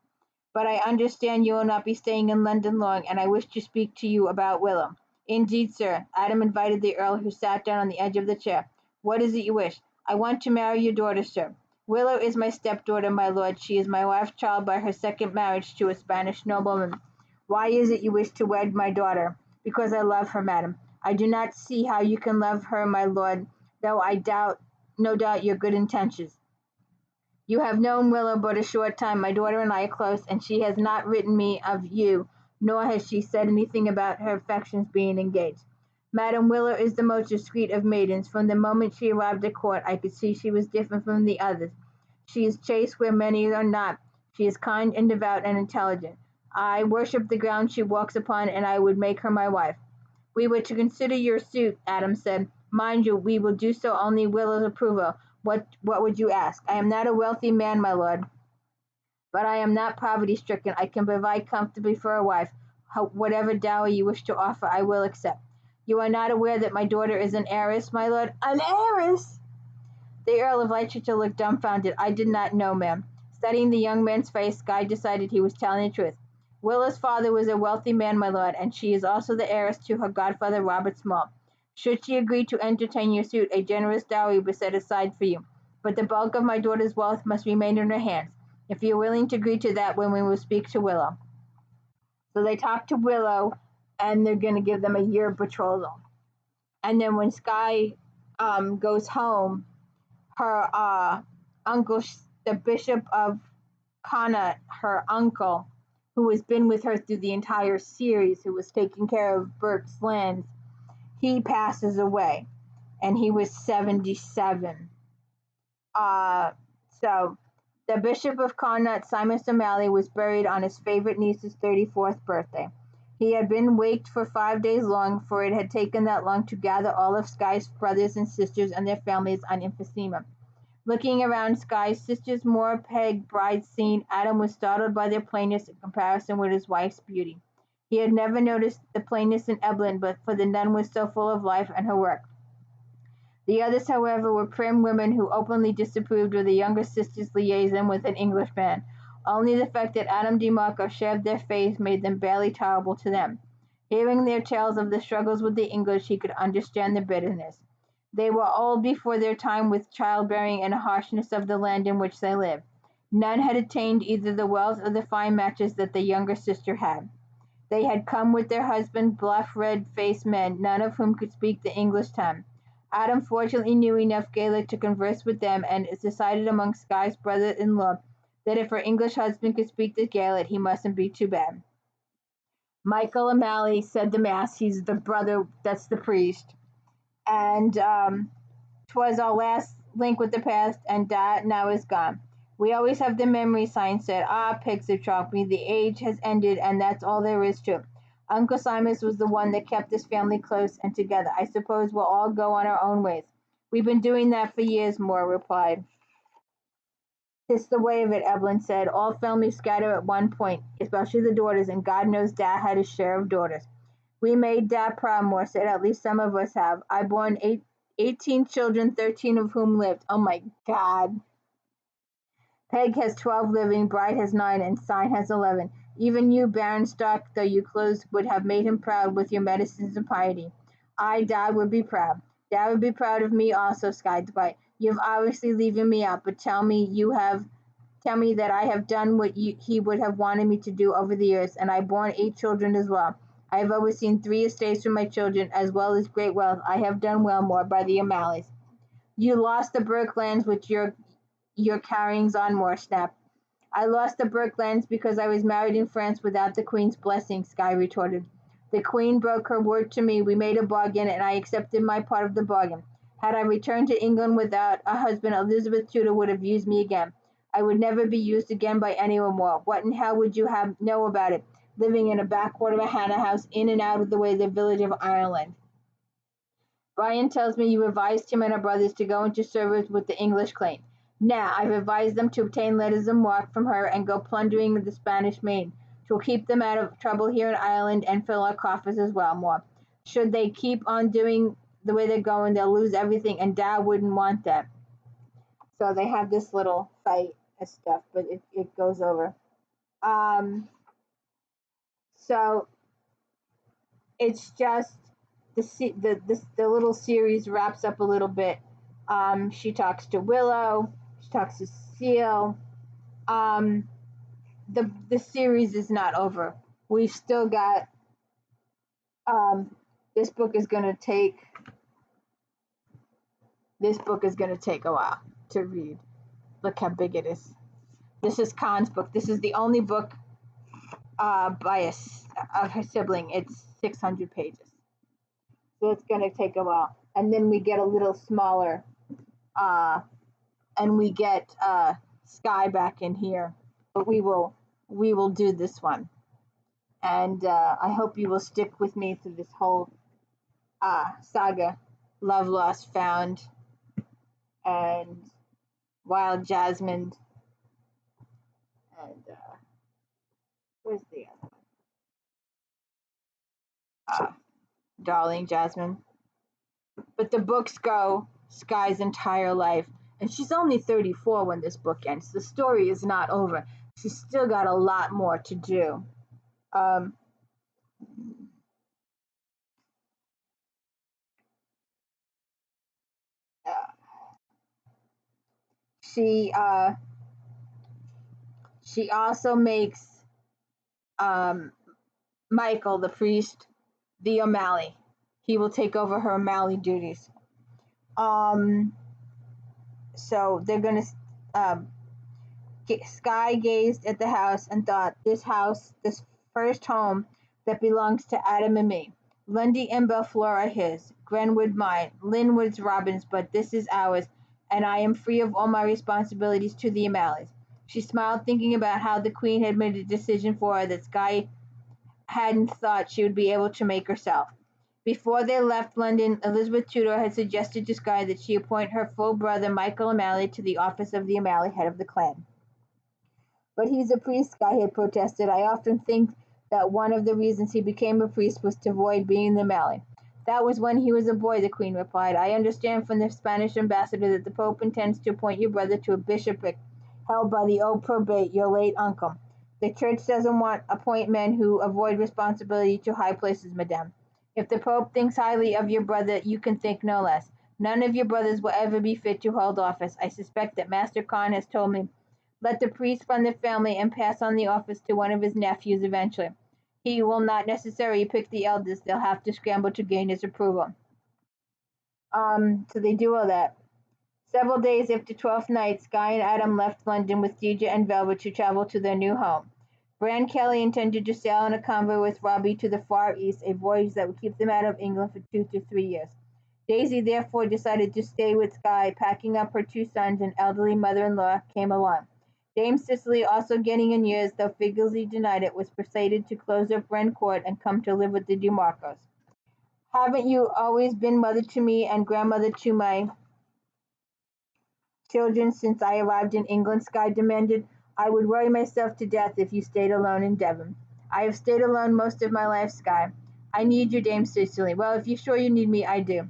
But I understand you will not be staying in London long, and I wish to speak to you about Willow. Indeed, sir. Adam invited the Earl, who sat down on the edge of the chair. What is it you wish? I want to marry your daughter, sir. Willow is my stepdaughter, my lord. She is my wife's child by her second marriage to a Spanish nobleman. Why is it you wish to wed my daughter? Because I love her, madam. I do not see how you can love her, my lord, though I no doubt your good intentions. You have known Willow but a short time. My daughter and I are close, and she has not written me of you, nor has she said anything about her affections being engaged. Madam Willow is the most discreet of maidens. From the moment she arrived at court, I could see she was different from the others. She is chaste where many are not. She is kind and devout and intelligent. I worship the ground she walks upon, and I would make her my wife. We were to consider your suit, Adam said. Mind you, we will do so only Willow's approval. What would you ask? I am not a wealthy man, my lord, but I am not poverty-stricken. I can provide comfortably for a wife. Whatever dowry you wish to offer, I will accept. You are not aware that my daughter is an heiress, my lord? An heiress? The Earl of Leicester looked dumbfounded. I did not know, ma'am. Studying the young man's face, Guy decided he was telling the truth. Willow's father was a wealthy man, my lord, and she is also the heiress to her godfather, Robert Small. Should she agree to entertain your suit, a generous dowry will be set aside for you. But the bulk of my daughter's wealth must remain in her hands. If you are willing to agree to that, when we will speak to Willow. So they talk to Willow, and they're going to give them a year of betrothal. And then when Sky goes home, her uncle, the Bishop of Connaught, her uncle, who has been with her through the entire series, who was taking care of Burke's lands, he passes away, and he was 77. So the Bishop of Connaught, Simon O'Malley, was buried on his favorite niece's 34th birthday. He had been waked for 5 days long, for it had taken that long to gather all of Sky's brothers and sisters and their families on Emphysema. Looking around Sky's sisters' more peg bride scene, Adam was startled by their plainness in comparison with his wife's beauty. He had never noticed the plainness in Evelyn, but for the nun was so full of life and her work. The others, however, were prim women who openly disapproved of the younger sister's liaison with an Englishman. Only the fact that Adam DeMarco shared their faith made them barely tolerable to them. Hearing their tales of the struggles with the English, he could understand their bitterness. They were old before their time with childbearing and the harshness of the land in which they lived. None had attained either the wealth or the fine matches that the younger sister had. They had come with their husbands, bluff, red-faced men, none of whom could speak the English tongue. Adam fortunately knew enough Gaelic to converse with them, and it decided among Sky's brother-in-law that if her English husband could speak the Gaelic, he mustn't be too bad. Michael O'Malley said the mass. He's the brother that's the priest. And 'twas our last link with the past, and that now is gone. We always have the memory, sign said. Ah, pigs of chalk me, the age has ended, and that's all there is to it. Uncle Simon's was the one that kept his family close and together. I suppose we'll all go on our own ways. We've been doing that for years, Moore replied. It's the way of it, Evelyn said. All families scatter at one point, especially the daughters, and God knows Dad had his share of daughters. We made Dad proud, Moore said. At least some of us have. I born 18 children, 13 of whom lived. Oh, my God. Peg has 12 living, Bride has 9, and Sign has 11. Even you, Baron Stark, though you closed, would have made him proud with your medicines and piety. Dad would be proud. Dad would be proud of me also, Sky Dwight. You've obviously leaving me out, but tell me that I have done what he would have wanted me to do over the years, and I born 8 children as well. I have overseen 3 estates for my children, as well as great wealth. I have done well more by the O'Malleys. You lost the Burkelands with your carryings on more, Snap. I lost the Burkelands because I was married in France without the Queen's blessing, Sky retorted. The Queen broke her word to me. We made a bargain, and I accepted my part of the bargain. Had I returned to England without a husband, Elizabeth Tudor would have used me again. I would never be used again by anyone more. What in hell would you know about it? Living in a backwater of a Hannah house, in and out of the way of the village of Ireland. Brian tells me you advised him and our brothers to go into service with the English Queen. Now, I've advised them to obtain letters of marque from her and go plundering the Spanish Main. She'll keep them out of trouble here in Ireland and fill our coffers as well more. Should they keep on doing the way they're going, they'll lose everything, and Dad wouldn't want that. So they have this little fight and stuff, but it goes over. So it's just the little series wraps up a little bit. She talks to Willow. She talks to Cecile. The series is not over. We've still got. This book is gonna take a while to read. Look how big it is. This is Khan's book. This is the only book by of her sibling. It's 600 pages. So it's gonna take a while. And then we get a little smaller, and we get Sky back in here. But we will do this one. And I hope you will stick with me through this whole saga. Love, Lost, Found, and Wild Jasmine. And where's the other one? Darling Jasmine. But the books go Sky's entire life. And she's only 34 when this book ends. The story is not over. She's still got a lot more to do. She also makes Michael, the priest, the O'Malley. He will take over her O'Malley duties. So they're gonna. Sky gazed at the house and thought, this first home that belongs to Adam and me. Lundy and Belfleur are his, Grenwood mine, Linwood's Robin's, but this is ours, and I am free of all my responsibilities to the O'Malleys. She smiled, thinking about how the Queen had made a decision for her that Sky hadn't thought she would be able to make herself. Before they left London, Elizabeth Tudor had suggested to Sky that she appoint her full brother Michael O'Malley to the office of the O'Malley head of the clan. But he's a priest, Sky had protested. I often think that one of the reasons he became a priest was to avoid being the O'Malley. That was when he was a boy, the Queen replied. I understand from the Spanish ambassador that the Pope intends to appoint your brother to a bishopric held by the old probate, your late uncle. The Church doesn't appoint men who avoid responsibility to high places, madame. If the Pope thinks highly of your brother, you can think no less. None of your brothers will ever be fit to hold office. I suspect that Master Khan has told me. Let the priest fund the family and pass on the office to one of his nephews eventually. He will not necessarily pick the eldest. They'll have to scramble to gain his approval. So they do all that. Several days after 12th night, Sky and Adam left London with Deidre and Velvet to travel to their new home. Bran Kelly intended to sail in a convoy with Robbie to the Far East, a voyage that would keep them out of England for 2 to 3 years. Daisy therefore decided to stay with Sky. Packing up her 2 sons and elderly mother-in-law came along. Dame Cicely, also getting in years, though vigorously denied it, was persuaded to close up Wren Court and come to live with the DeMarcos. Haven't you always been mother to me and grandmother to my children since I arrived in England? Sky demanded. I would worry myself to death if you stayed alone in Devon. I have stayed alone most of my life, Sky. I need you, Dame Cicely. Well, if you're sure you need me, I do.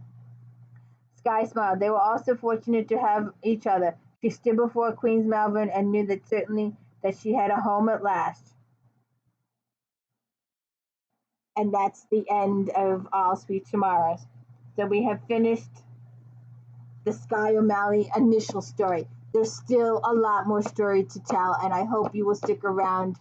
Sky smiled. They were also fortunate to have each other. She stood before Queen's Malvern and knew that certainly that she had a home at last. And that's the end of All Sweet Tomorrows. So we have finished the Sky O'Malley initial story. There's still a lot more story to tell, and I hope you will stick around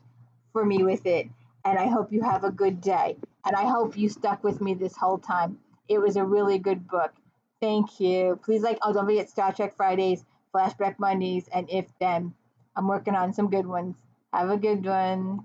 for me with it. And I hope you have a good day. And I hope you stuck with me this whole time. It was a really good book. Thank you. Please don't forget Star Trek Fridays, Flashback Mondays, and If Then. I'm working on some good ones. Have a good one.